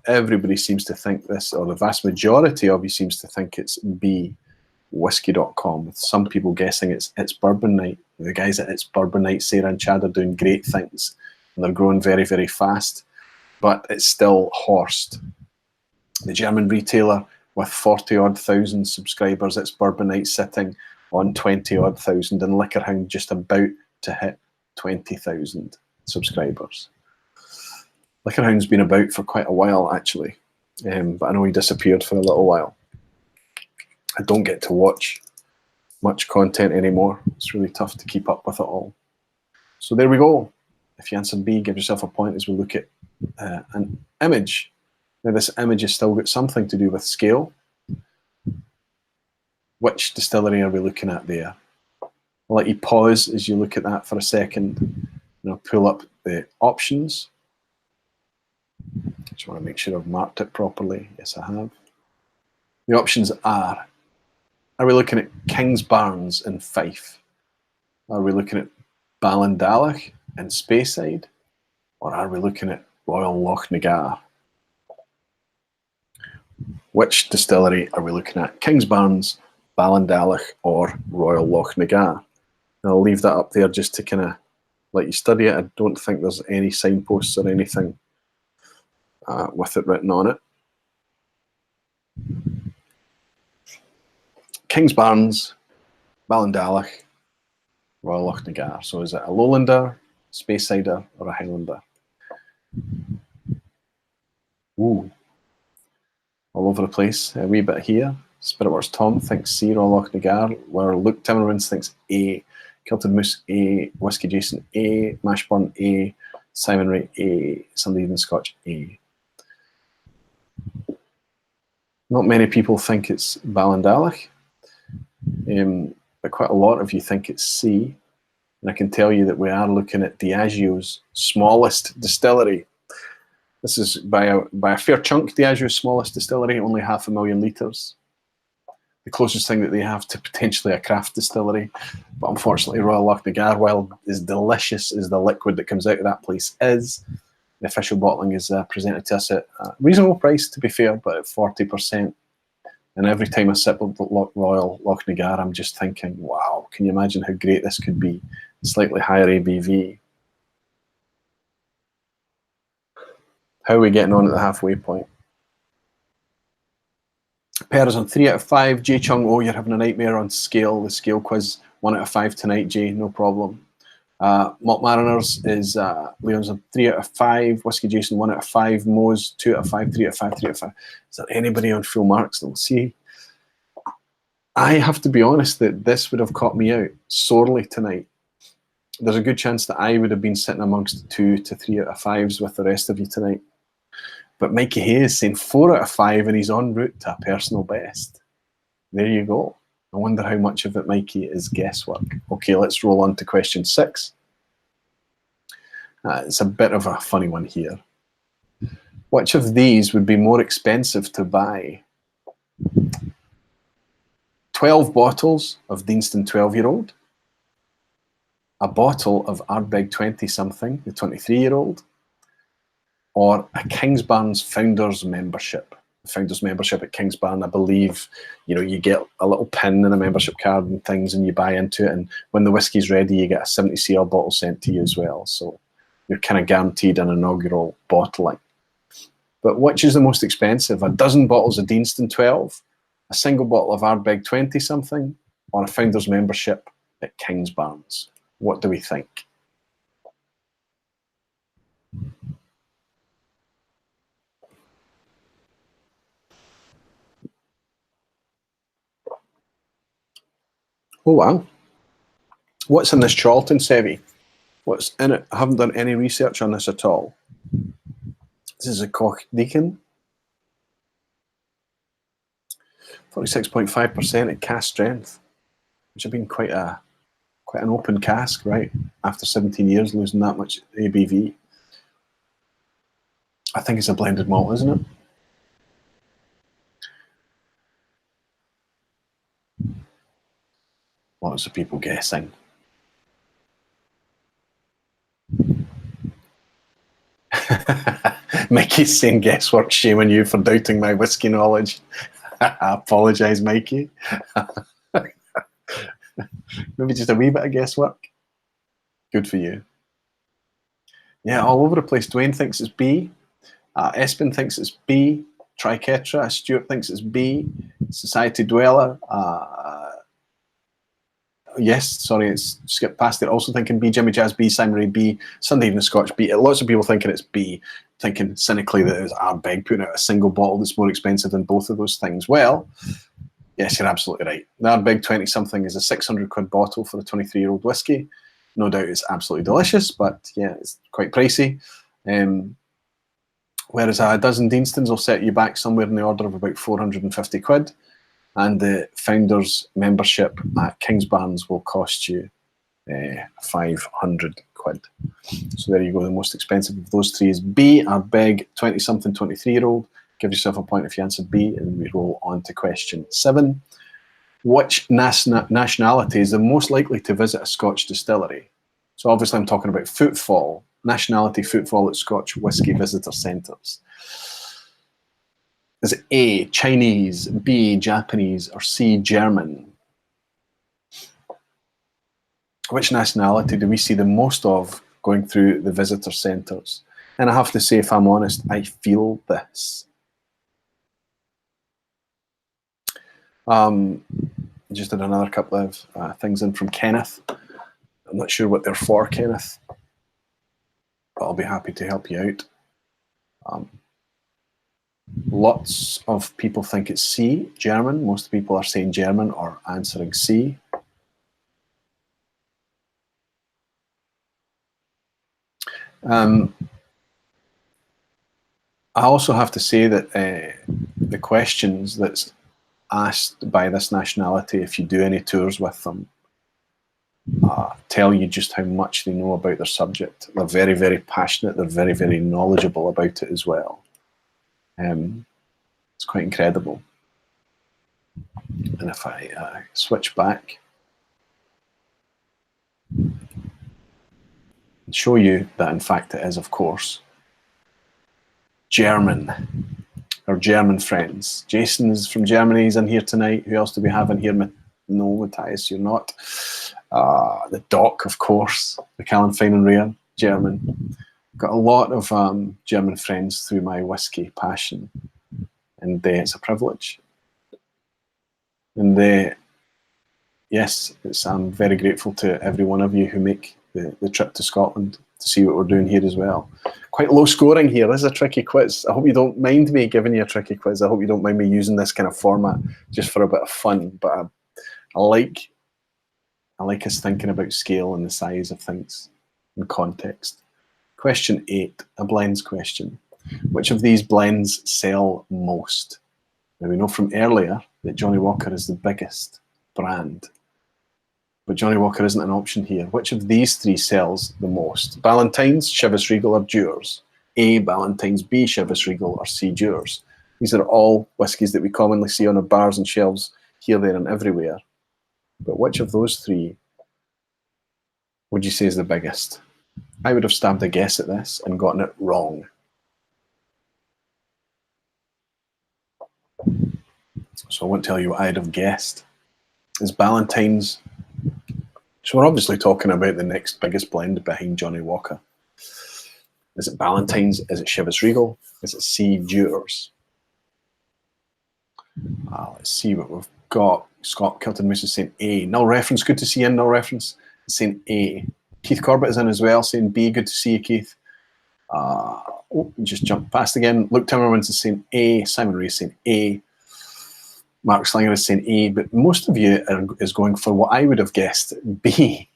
everybody seems to think this, or the vast majority of you seems to think it's bwhiskey.com, with some people guessing it's Bourbon Night. The guys at It's Bourbon Night, Sarah and Chad, are doing great things, and they're growing very, very fast, but it's still Horst. The German retailer with 40-odd thousand subscribers, It's Bourbon Night, sitting on 20-odd thousand, and Liquor Hound just about to hit 20,000 subscribers. Liquor Hound's been about for quite a while, actually, but I know he disappeared for a little while. I don't get to watch much content anymore. It's really tough to keep up with it all. So there we go. If you answered B, give yourself a point as we look at an image. Now, this image has still got something to do with scale. Which distillery are we looking at there? I'll let you pause as you look at that for a second, and I'll pull up the options. Just want to make sure I've marked it properly. Yes, I have. The options are we looking at Kingsbarns in Fife? Are we looking at Ballindalach in Speyside? Or are we looking at Royal Lochnagar? Which distillery are we looking at? Kingsbarns, Ballindalach, or Royal Lochnagar? And I'll leave that up there just to kind of let you study it. I don't think there's any signposts or anything with it written on it. Kingsbarns, Ballindalach, Royal Lochnagar. So is it a Lowlander, Speysider, or a Highlander? Ooh, all over the place. A wee bit here. Spiritworks Tom thinks C, Royal Lochnagar, where Luke Timmermans thinks A, Kilted Moose A, Whiskey Jason A, Mashburn A, Simon Ray A, Sunday Even Scotch A. Not many people think it's Ballindalach, but quite a lot of you think it's C. And I can tell you that we are looking at Diageo's smallest distillery. This is by a fair chunk Diageo's smallest distillery, only 500,000 litres. The closest thing that they have to potentially a craft distillery. But unfortunately, Royal Lochnagar, while as delicious as the liquid that comes out of that place is, the official bottling is presented to us at a reasonable price, to be fair, but at 40%. And every time I sip of Royal Lochnagar, I'm just thinking, wow, can you imagine how great this could be? Slightly higher ABV. How are we getting on at the halfway point? Per is on 3 out of 5. Jay Chung, oh, you're having a nightmare on scale. The scale quiz, 1 out of 5 tonight, Jay, no problem. Malt Mariners is Leon's on 3 out of 5. Whiskey Jason, 1 out of 5. Moe's 2 out of 5, 3 out of 5, 3 out of 5. Is there anybody on full marks? We'll see. I have to be honest that this would have caught me out sorely tonight. There's a good chance that I would have been sitting amongst 2 to 3 out of 5s with the rest of you tonight. But Mikey Hayes saying 4 out of 5 and he's en route to a personal best. There you go. I wonder how much of it, Mikey, is guesswork. Okay, let's roll on to question 6. It's a bit of a funny one here. Which of these would be more expensive to buy? 12 bottles of Deanston 12-year-old, a bottle of Ardbeg 20-something, the 23-year-old, or a Kingsbarns Founders membership. The Founders membership at Kingsbarn, I believe, you get a little pin and a membership card and things, and you buy into it. And when the whiskey's ready, you get a 70cl bottle sent to you as well. So you're kind of guaranteed an inaugural bottling. But which is the most expensive? A dozen bottles of Deanston 12, a single bottle of Ardbeg 20-something, or a Founders membership at Kingsbarns? What do we think? Oh, wow. What's in this Charlton, Sevi? What's in it? I haven't done any research on this at all. This is a Koch Deacon. 46.5% at cask strength, which have been quite an open cask, right? After 17 years, losing that much ABV. I think it's a blended malt, isn't it? Lots of people guessing. Mikey's saying guesswork, shaming you for doubting my whiskey knowledge. I apologise, Mikey. Maybe just a wee bit of guesswork. Good for you. Yeah, all over the place. Dwayne thinks it's B. Espen thinks it's B. Triquetra. Stuart thinks it's B. Society Dweller. Yes, sorry, it's skipped past it. Also thinking B. Jimmy Jazz B. Simon Ray B. Sunday Evening Scotch B. Lots of people thinking it's B, thinking cynically that it's Ardbeg putting out a single bottle that's more expensive than both of those things. Well, yes, you're absolutely right. The Ardbeg 20-something is a 600 quid bottle for a 23-year-old whiskey. No doubt it's absolutely delicious, but yeah, it's quite pricey. Whereas a dozen Deanstons will set you back somewhere in the order of about 450 quid. And the founders membership at Kingsbarns will cost you 500 quid. So there you go. The most expensive of those three is B, Ardbeg 20-something, 23-year-old. Give yourself a point if you answered B, and we roll on to question 7. Which nationality is the most likely to visit a Scotch distillery? So obviously I'm talking about footfall, nationality footfall at Scotch whisky visitor centres. Is it A, Chinese, B, Japanese, or C, German? Which nationality do we see the most of going through the visitor centres? And I have to say, if I'm honest, I feel this. Just did another couple of things in from Kenneth. I'm not sure what they're for, Kenneth, but I'll be happy to help you out. Lots of people think it's C, German. Most people are saying German or answering C. I also have to say that the questions that's asked by this nationality, if you do any tours with them, tell you just how much they know about their subject. They're very, very passionate. They're very, very knowledgeable about it as well. It's quite incredible. And if I switch back and show you that in fact it is, of course, German. Our German friends. Jason is from Germany. He's in here tonight. Who else do we have in here? No, Matthias, you're not. The Doc, of course. The Callan Fine and Rare, German. Got a lot of German friends through my whiskey passion. And it's a privilege. And yes, I'm very grateful to every one of you who make the trip to Scotland to see what we're doing here as well. Quite low scoring here. This is a tricky quiz. I hope you don't mind me giving you a tricky quiz. I hope you don't mind me using this kind of format just for a bit of fun. But I like us thinking about scale and the size of things and context. Question 8, a blends question. Which of these blends sell most? Now we know from earlier that Johnnie Walker is the biggest brand. But Johnnie Walker isn't an option here. Which of these three sells the most? Ballantine's, Chivas Regal, or Dewar's? A, Ballantine's, B, Chivas Regal, or C, Dewar's? These are all whiskies that we commonly see on our bars and shelves here, there, and everywhere. But which of those three would you say is the biggest? I would have stabbed a guess at this and gotten it wrong. So I won't tell you what I'd have guessed. Is Ballantine's. So we're obviously talking about the next biggest blend behind Johnnie Walker. Is it Ballantine's? Is it Chivas Regal? Is it C, Dewar's? Let's see what we've got. Scott Kilton Moose is saying A. Null Reference, good to see you in, Null Reference. Saying A. Keith Corbett is in as well, saying B. Good to see you, Keith. Just jumped past again. Luke Timmermans is saying A. Simon Ray is saying A. Mark Slinger is saying A, but most of you is going for what I would have guessed, B,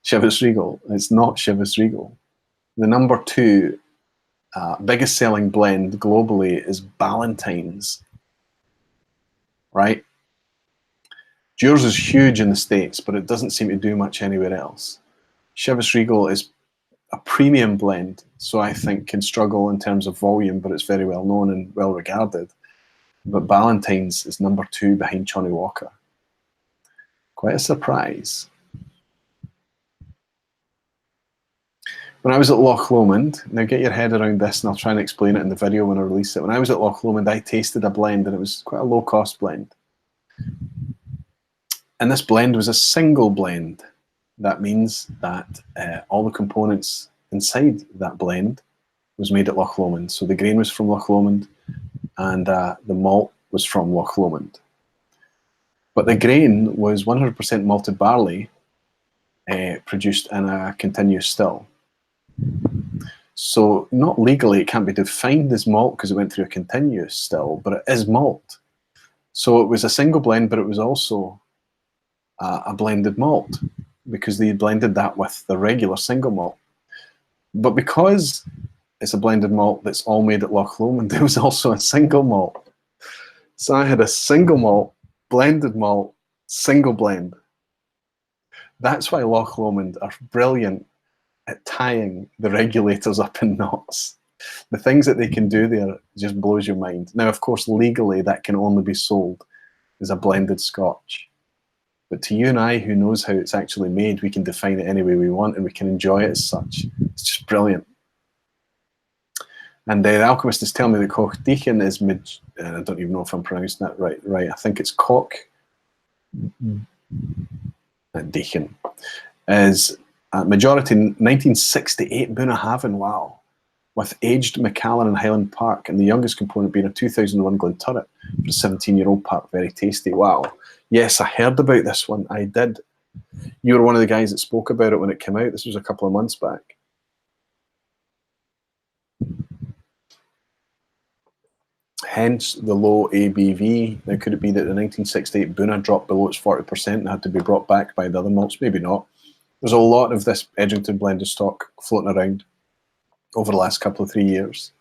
Chivas Regal. It's not Chivas Regal. The number 2 biggest selling blend globally is Ballantine's. right? Dewar's is huge in the States, but it doesn't seem to do much anywhere else. Chivas Regal is a premium blend, so I think can struggle in terms of volume, but it's very well known and well regarded. But Ballantine's is number 2 behind Johnnie Walker. Quite a surprise. When I was at Loch Lomond, now get your head around this and I'll try and explain it in the video when I release it. When I was at Loch Lomond, I tasted a blend and it was quite a low cost blend. And this blend was a single blend. That means that all the components inside that blend was made at Loch Lomond. So the grain was from Loch Lomond and the malt was from Loch Lomond. But the grain was 100% malted barley produced in a continuous still. So not legally it can't be defined as malt because it went through a continuous still, but it is malt. So it was a single blend, but it was also a blended malt because they blended that with the regular single malt. But because it's a blended malt that's all made at Loch Lomond, there was also a single malt. So I had a single malt, blended malt, single blend. That's why Loch Lomond are brilliant at tying the regulators up in knots. The things that they can do there just blows your mind. Now, of course, legally that can only be sold as a blended scotch. But to you and I, who knows how it's actually made, we can define it any way we want and we can enjoy it as such. It's just brilliant. And the alchemist is telling me that Koch Deacon is I don't even know if I'm pronouncing that right. I think it's Koch Deacon. Is majority 1968 Bunnahabhain, wow. With aged Macallan and Highland Park, and the youngest component being a 2001 Glenturret for a 17-year-old park. Very tasty, wow. Yes, I heard about this one, I did. You were one of the guys that spoke about it when it came out. This was a couple of months back. Hence the low ABV. Now, could it be that the 1968 Bunna dropped below its 40% and had to be brought back by the other malts? Maybe not. There's a lot of this Edrington blended stock floating around over the last couple of 3 years.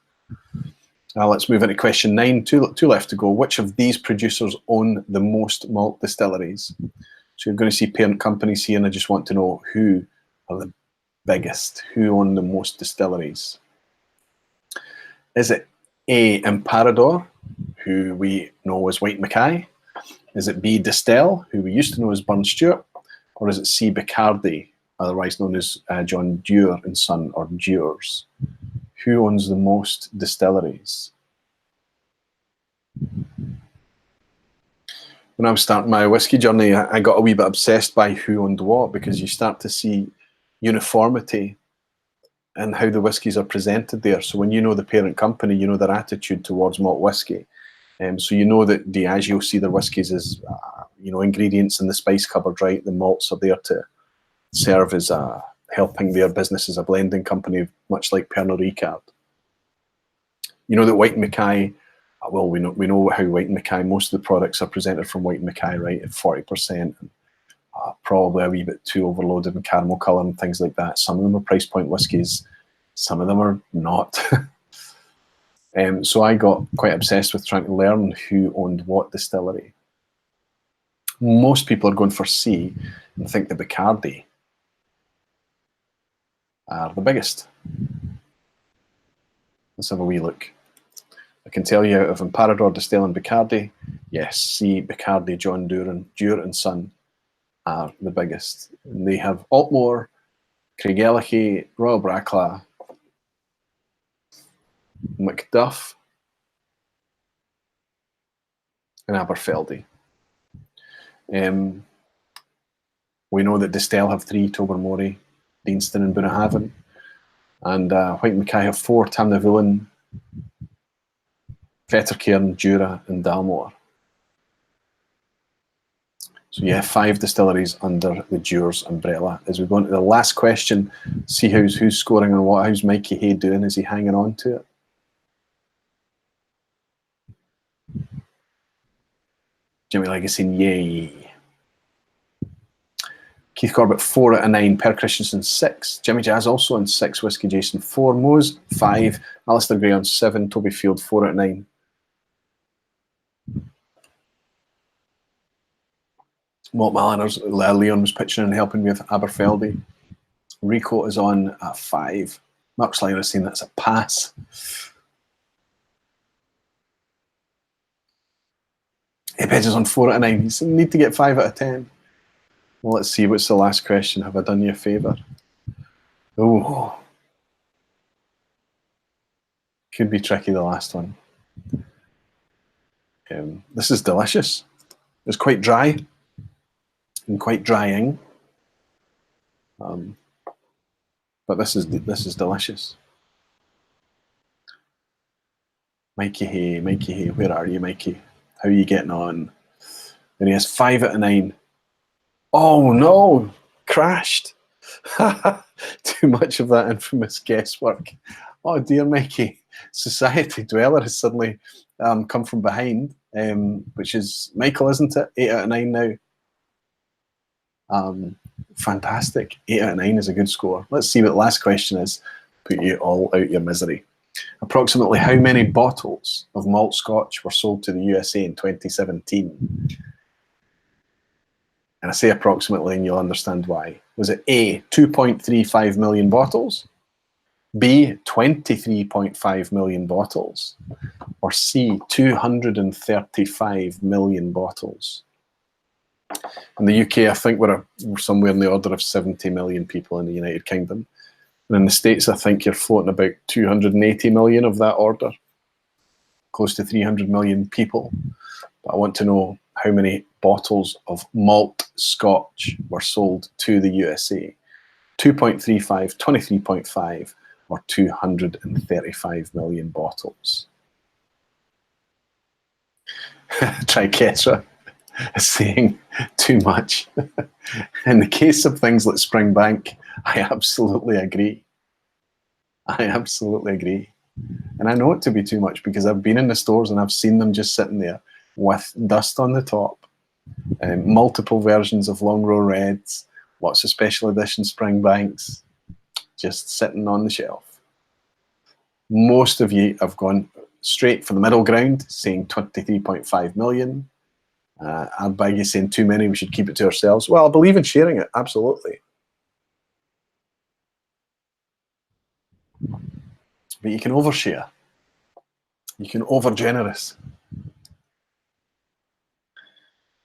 Now let's move into question 9. Two left to go. Which of these producers own the most malt distilleries? So you're going to see parent companies here, and I just want to know who are the biggest, who own the most distilleries. Is it A, Imparador, who we know as White Mackay? Is it B, Distell, who we used to know as Burn Stewart? Or is it C, Bacardi, otherwise known as John Dewar and Son, or Dewars? Who owns the most distilleries? When I was starting my whiskey journey, I got a wee bit obsessed by who owned what, because you start to see uniformity in how the whiskies are presented there. So when you know the parent company, you know their attitude towards malt whiskey. So you know that Diageo see their whiskies as ingredients in the spice cupboard, right? The malts are there to serve as helping their business as a blending company, much like Pernod Ricard. You know that White Mackay, well, we know how White Mackay, most of the products are presented from White Mackay, right, at 40%, and probably a wee bit too overloaded in caramel colour and things like that. Some of them are price point whiskies, some of them are not. So I got quite obsessed with trying to learn who owned what distillery. Most people are going for C and think the Bacardi are the biggest. Let's have a wee look. I can tell you out of Imparador, Distell and Bacardi, yes, C, Bacardi, John Dewar and Son are the biggest. And they have Altmore, Craigellachie, Royal Bracla, Macduff, and Aberfeldy. We know that Distell have 3, Tobermory, Deanston and Bunnahabhain. And White Mackay have 4, Tamnavulin, Fettercairn, Jura and Dalmore. So yeah, 5 distilleries under the Dewars umbrella. As we go into the last question, see who's scoring on what. How's Mikey Hay doing? Is he hanging on to it? Jimmy Legacy, yay. Keith Corbett 4 out of 9. Per Christensen 6. Jimmy Jazz also on 6. Whiskey Jason 4. Mose 5. Alistair Gray on 7. Toby Field 4 out of 9. Malt Maliners, Leon was pitching and helping me with Aberfeldy. Rico is on at 5. Mark Slayer is saying that's a pass. Edge is on 4 out of 9. You need to get 5 out of 10. Well, let's see. What's the last question? Have I done you a favour? Oh. Could be tricky, the last one. This is delicious. It's quite dry and quite drying. But this is delicious. Mikey, hey, where are you, Mikey? How are you getting on? And he has 5 out of 9. Oh no, crashed. Too much of that infamous guesswork. Oh dear, Mikey. Society Dweller has suddenly come from behind, which is Michael, isn't it? 8 out of 9 now. Fantastic. 8 out of 9 is a good score. Let's see what the last question is. Put you all out your misery. Approximately how many bottles of malt scotch were sold to the USA in 2017? And I say approximately, and you'll understand why. Was it A, 2.35 million bottles, B, 23.5 million bottles, or C, 235 million bottles? In the UK, I think we're somewhere in the order of 70 million people in the United Kingdom. And in the States, I think you're floating about 280 million of that order, close to 300 million people. But I want to know how many bottles of malt scotch were sold to the USA. 2.35, 23.5, or 235 million bottles. Triquetra is saying too much. In the case of things like Springbank, I absolutely agree. I absolutely agree. And I know it to be too much because I've been in the stores and I've seen them just sitting there with dust on the top, multiple versions of Long Row Reds, lots of special edition Springbanks, just sitting on the shelf. Most of you have gone straight for the middle ground, saying 23.5 million. Ardbag is saying too many, we should keep it to ourselves. Well, I believe in sharing it, absolutely. But you can overshare. You can over-generous.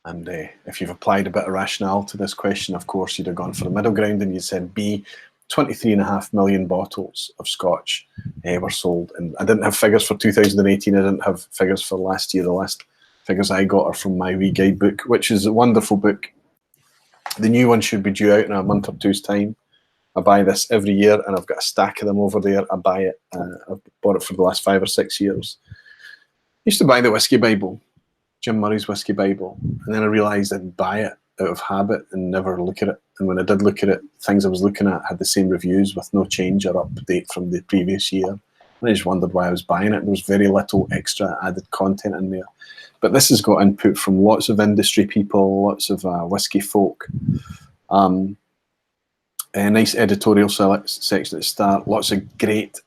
And if you've applied a bit of rationale to this question, of course, you'd have gone for the middle ground and you said B, 23.5 million bottles of scotch were sold. And I didn't have figures for 2018. I didn't have figures for last year. The last figures I got are from my wee guidebook, which is a wonderful book. The new one should be due out in a month or two's time. I buy this every year and I've got a stack of them over there. I buy it. I've bought it for the last 5 or 6 years. I used to buy the Whiskey Bible, Jim Murray's Whiskey Bible, and then I realised I'd buy it out of habit and never look at it. And when I did look at it, things I was looking at had the same reviews with no change or update from the previous year. And I just wondered why I was buying it. There was very little extra added content in there. But this has got input from lots of industry people, lots of whiskey folk. A nice editorial section at the start, lots of great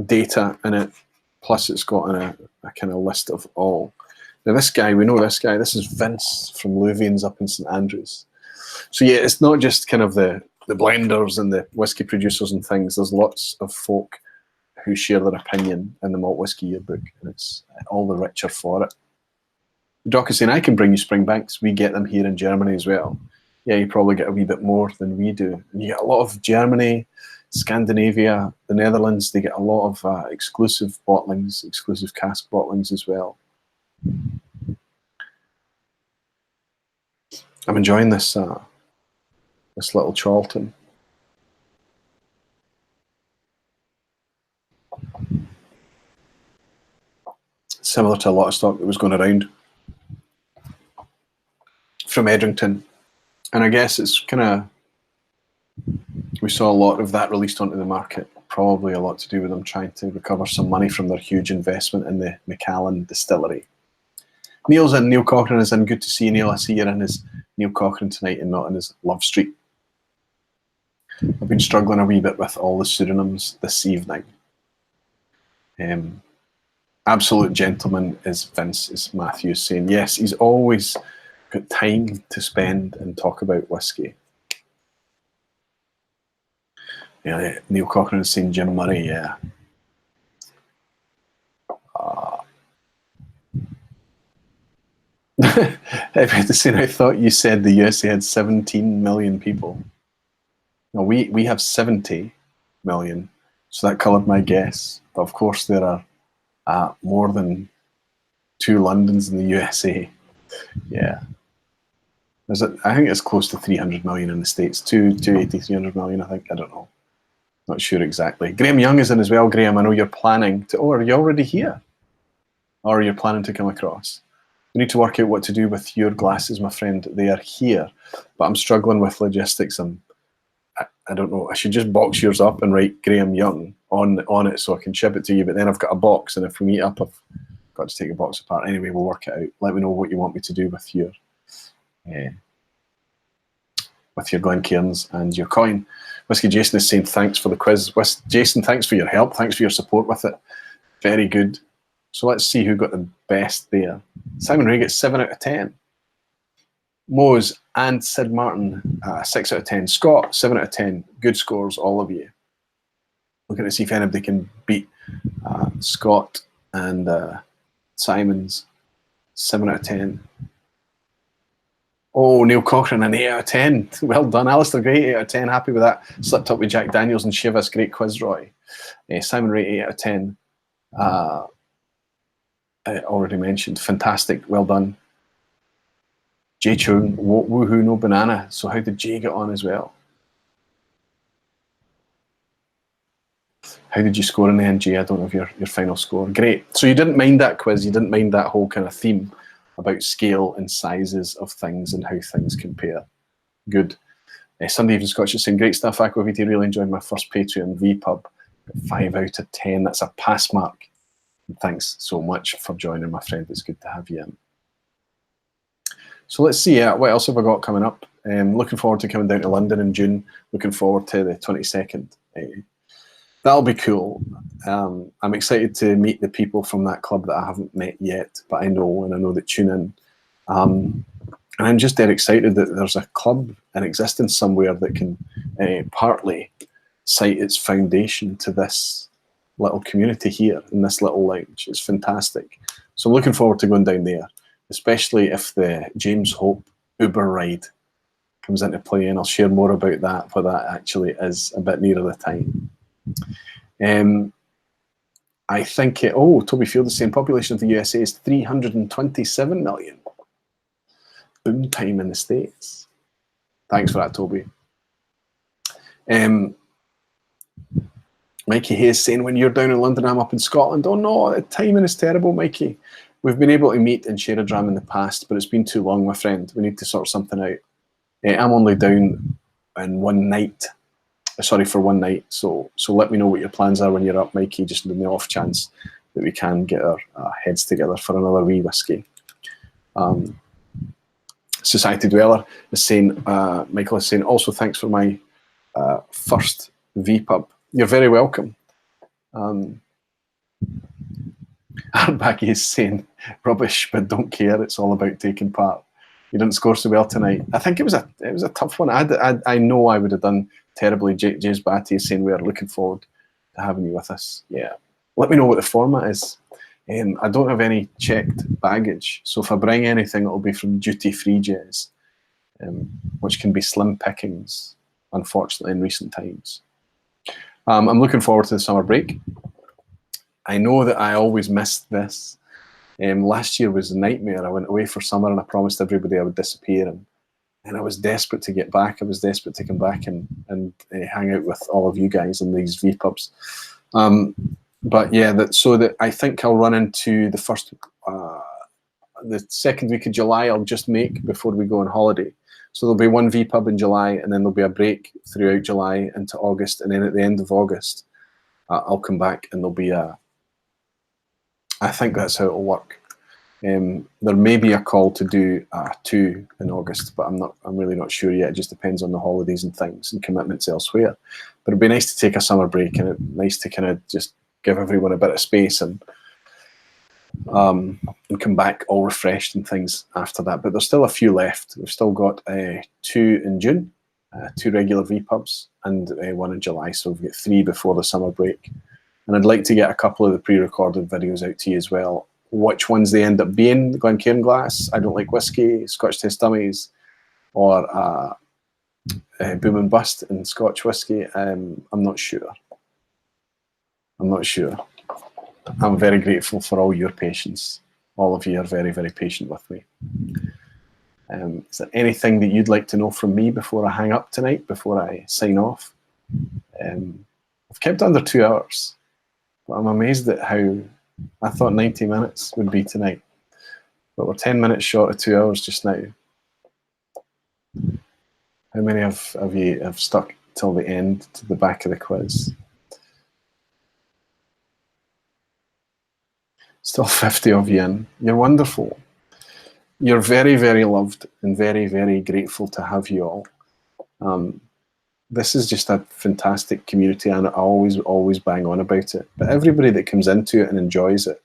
data in it. Plus it's got a kind of list of all. Now this guy, we know this guy, this is Vince from Louvians up in St Andrews. So yeah, it's not just kind of the blenders and the whiskey producers and things. There's lots of folk who share their opinion in the Malt Whiskey Yearbook, and it's all the richer for it. Doc is saying, I can bring you Springbanks. We get them here in Germany as well. Yeah, you probably get a wee bit more than we do. And you get a lot of Germany, Scandinavia, the Netherlands. They get a lot of exclusive bottlings, exclusive cask bottlings as well. I'm enjoying this this little Charlton. Similar to a lot of stock that was going around from Edrington. And I guess it's kind of, we saw a lot of that released onto the market, probably a lot to do with them trying to recover some money from their huge investment in the Macallan distillery. Neil's in, Neil Cochran is in. Good to see you, Neil. I see you're in his Neil Cochran tonight and not in his Love Street. I've been struggling a wee bit with all the pseudonyms this evening. Absolute gentleman is Vince, is Matthew saying. Yes, he's always got time to spend and talk about whiskey. Yeah, Neil Cochran is saying Jim Murray, yeah. I thought you said the USA had 17 million people. No, we have 70 million, so that coloured my guess. But of course, there are more than 2 Londons in the USA. Yeah, I think it's close to 300 million in the States. 280, 300 million, I think. I don't know. Not sure exactly. Graham Young is in as well. Graham, I know you're planning to. Oh, are you already here? Or are you planning to come across? We need to work out what to do with your glasses, my friend. They are here, but I'm struggling with logistics. I don't know. I should just box yours up and write Graham Young on it so I can ship it to you. But then I've got a box, and if we meet up, I've got to take the box apart. Anyway, we'll work it out. Let me know what you want me to do with your Glencairns and your coin. Whiskey Jason is saying thanks for the quiz. Jason, thanks for your help. Thanks for your support with it. Very good. So let's see who got the best there. Simon Ray gets 7 out of 10. Mose and Sid Martin, 6 out of 10. Scott, 7 out of 10. Good scores, all of you. Looking to see if anybody can beat Scott and Simon's 7 out of 10. Oh, Neil Cochran, an 8 out of 10. Well done, Alistair. Great, 8 out of 10. Happy with that. Slipped up with Jack Daniels and Shivas. Great quiz, Roy. Simon Ray, 8 out of 10. I already mentioned. Fantastic. Well done. Jay Chung, woohoo, no banana. So how did Jay get on as well? How did you score in the end, Jay? I don't know your final score. Great. So you didn't mind that quiz. You didn't mind that whole kind of theme about scale and sizes of things and how things compare. Good. Sunday Evening Scotch is saying, great stuff, Aquaviti. Really enjoyed my first Patreon vPub. 5 out of 10. That's a pass mark. And thanks so much for joining, my friend. It's good to have you in. So let's see, what else have I got coming up? Looking forward to coming down to London in June. Looking forward to the 22nd. That'll be cool. I'm excited to meet the people from that club that I haven't met yet, but I know, and I know that tune in. And I'm just dead excited that there's a club in existence somewhere that can partly cite its foundation to this little community here in this little lounge. It's fantastic. So I'm looking forward to going down there, especially if the James Hope Uber ride comes into play, and I'll share more about that, what that actually is, a bit nearer the time. I think, Toby Field is saying population of the USA is 327 million. Boom time in the States. Thanks for that, Toby. Mikey Hayes saying, when you're down in London, I'm up in Scotland. Oh no, the timing is terrible, Mikey. We've been able to meet and share a dram in the past, but it's been too long, my friend. We need to sort something out. I'm only down in one night. Sorry, for one night. So let me know what your plans are when you're up, Mikey, just in the off chance that we can get our heads together for another wee whiskey. Society Dweller is saying, Michael is saying, also thanks for my first vPub. You're very welcome. Arbaki is saying, rubbish, but don't care. It's all about taking part. You didn't score so well tonight. I think it was a tough one. I know I would have done terribly. James Batty is saying we are looking forward to having you with us. Yeah. Let me know what the format is. I don't have any checked baggage, so if I bring anything, it'll be from duty-free Jez, which can be slim pickings, unfortunately, in recent times. I'm looking forward to the summer break. I know that I always missed this. Last year was a nightmare. I went away for summer and I promised everybody I would disappear, and I was desperate to get back. I was desperate to come back and hang out with all of you guys in these vPubs. But yeah, I think I'll run into the second week of July. I'll just make before we go on holiday. So there'll be one vPub in July, and then there'll be a break throughout July into August, and then at the end of August, I'll come back and there'll be I think that's how it'll work. There may be a call to do 2 in August, but I'm really not sure yet. It just depends on the holidays and things and commitments elsewhere. But it'd be nice to take a summer break, and it's nice to kind of just give everyone a bit of space and and come back all refreshed and things after that. But there's still a few left. We've still got 2 in June, 2 regular vPubs, and 1 in July. So we've got 3 before the summer break. And I'd like to get a couple of the pre-recorded videos out to you as well. Which ones they end up being, Glencairn Glass, I Don't Like Whiskey, Scotch Test Dummies, or Boom and Bust in Scotch Whiskey, I'm not sure. I'm not sure. I'm very grateful for all your patience. All of you are very, very patient with me. Is there anything that you'd like to know from me before I hang up tonight, before I sign off? I've kept under 2 hours, but I'm amazed at how I thought 90 minutes would be tonight. But we're 10 minutes short of 2 hours just now. How many of you have stuck till the end, to the back of the quiz? Still 50 of you in. You're wonderful. You're very, very loved and very, very grateful to have you all. This is just a fantastic community, and I always bang on about it. But everybody that comes into it and enjoys it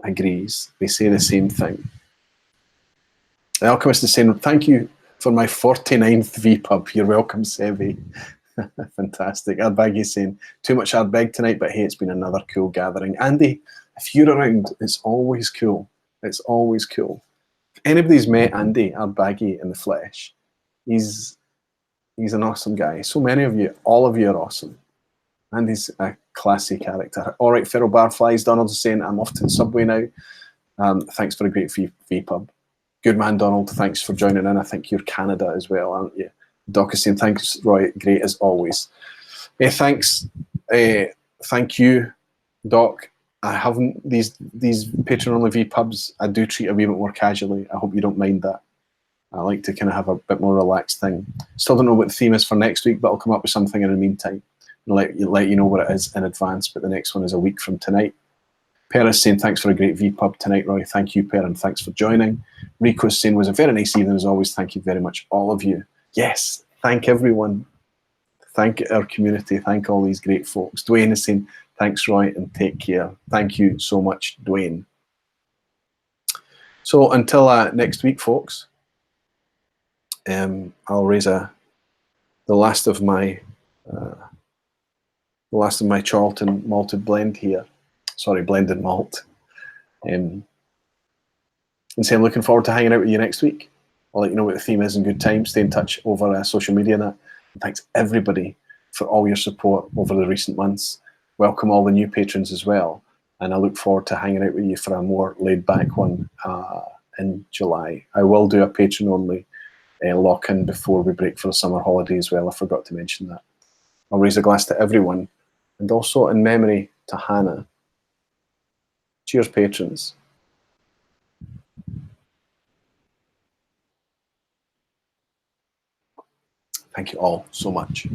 agrees. They say the same thing. The Alchemist is saying, thank you for my 49th vPub. You're welcome, Sevi. Fantastic. Ardbeg is saying, too much Ardbeg tonight, but hey, it's been another cool gathering. Andy, if you're around, it's always cool. It's always cool. If anybody's met Andy Ardbaggy in the flesh, he's an awesome guy. So many of you, all of you are awesome. Andy's a classy character. All right, Feral Barflies, Donald's is saying, I'm off to the subway now. Thanks for a great vPub. Good man, Donald. Thanks for joining in. I think you're Canada as well, aren't you? Doc is saying, thanks, Roy. Great as always. Thanks. Thank you, Doc. I haven't these Patron-only vPubs. I do treat a wee bit more casually. I hope you don't mind that. I like to kind of have a bit more relaxed thing. Still don't know what the theme is for next week, but I'll come up with something in the meantime and let you know what it is in advance. But the next one is a week from tonight. Per is saying, thanks for a great vPub tonight, Roy. Thank you, Per, and thanks for joining. Rico's saying, was a very nice evening as always. Thank you very much, all of you. Yes, thank everyone. Thank our community. Thank all these great folks. Dwayne is saying, thanks, Roy, and take care. Thank you so much, Dwayne. So until next week, folks, I'll raise the last of my Charlton malted blend here. Sorry, blended malt. And say I'm looking forward to hanging out with you next week. I'll let you know what the theme is in good time. Stay in touch over social media and that. And thanks everybody for all your support over the recent months. Welcome all the new patrons as well. And I look forward to hanging out with you for a more laid back one in July. I will do a patron-only lock-in before we break for the summer holiday as well. I forgot to mention that. I'll raise a glass to everyone. And also in memory to Hannah. Cheers, patrons. Thank you all so much.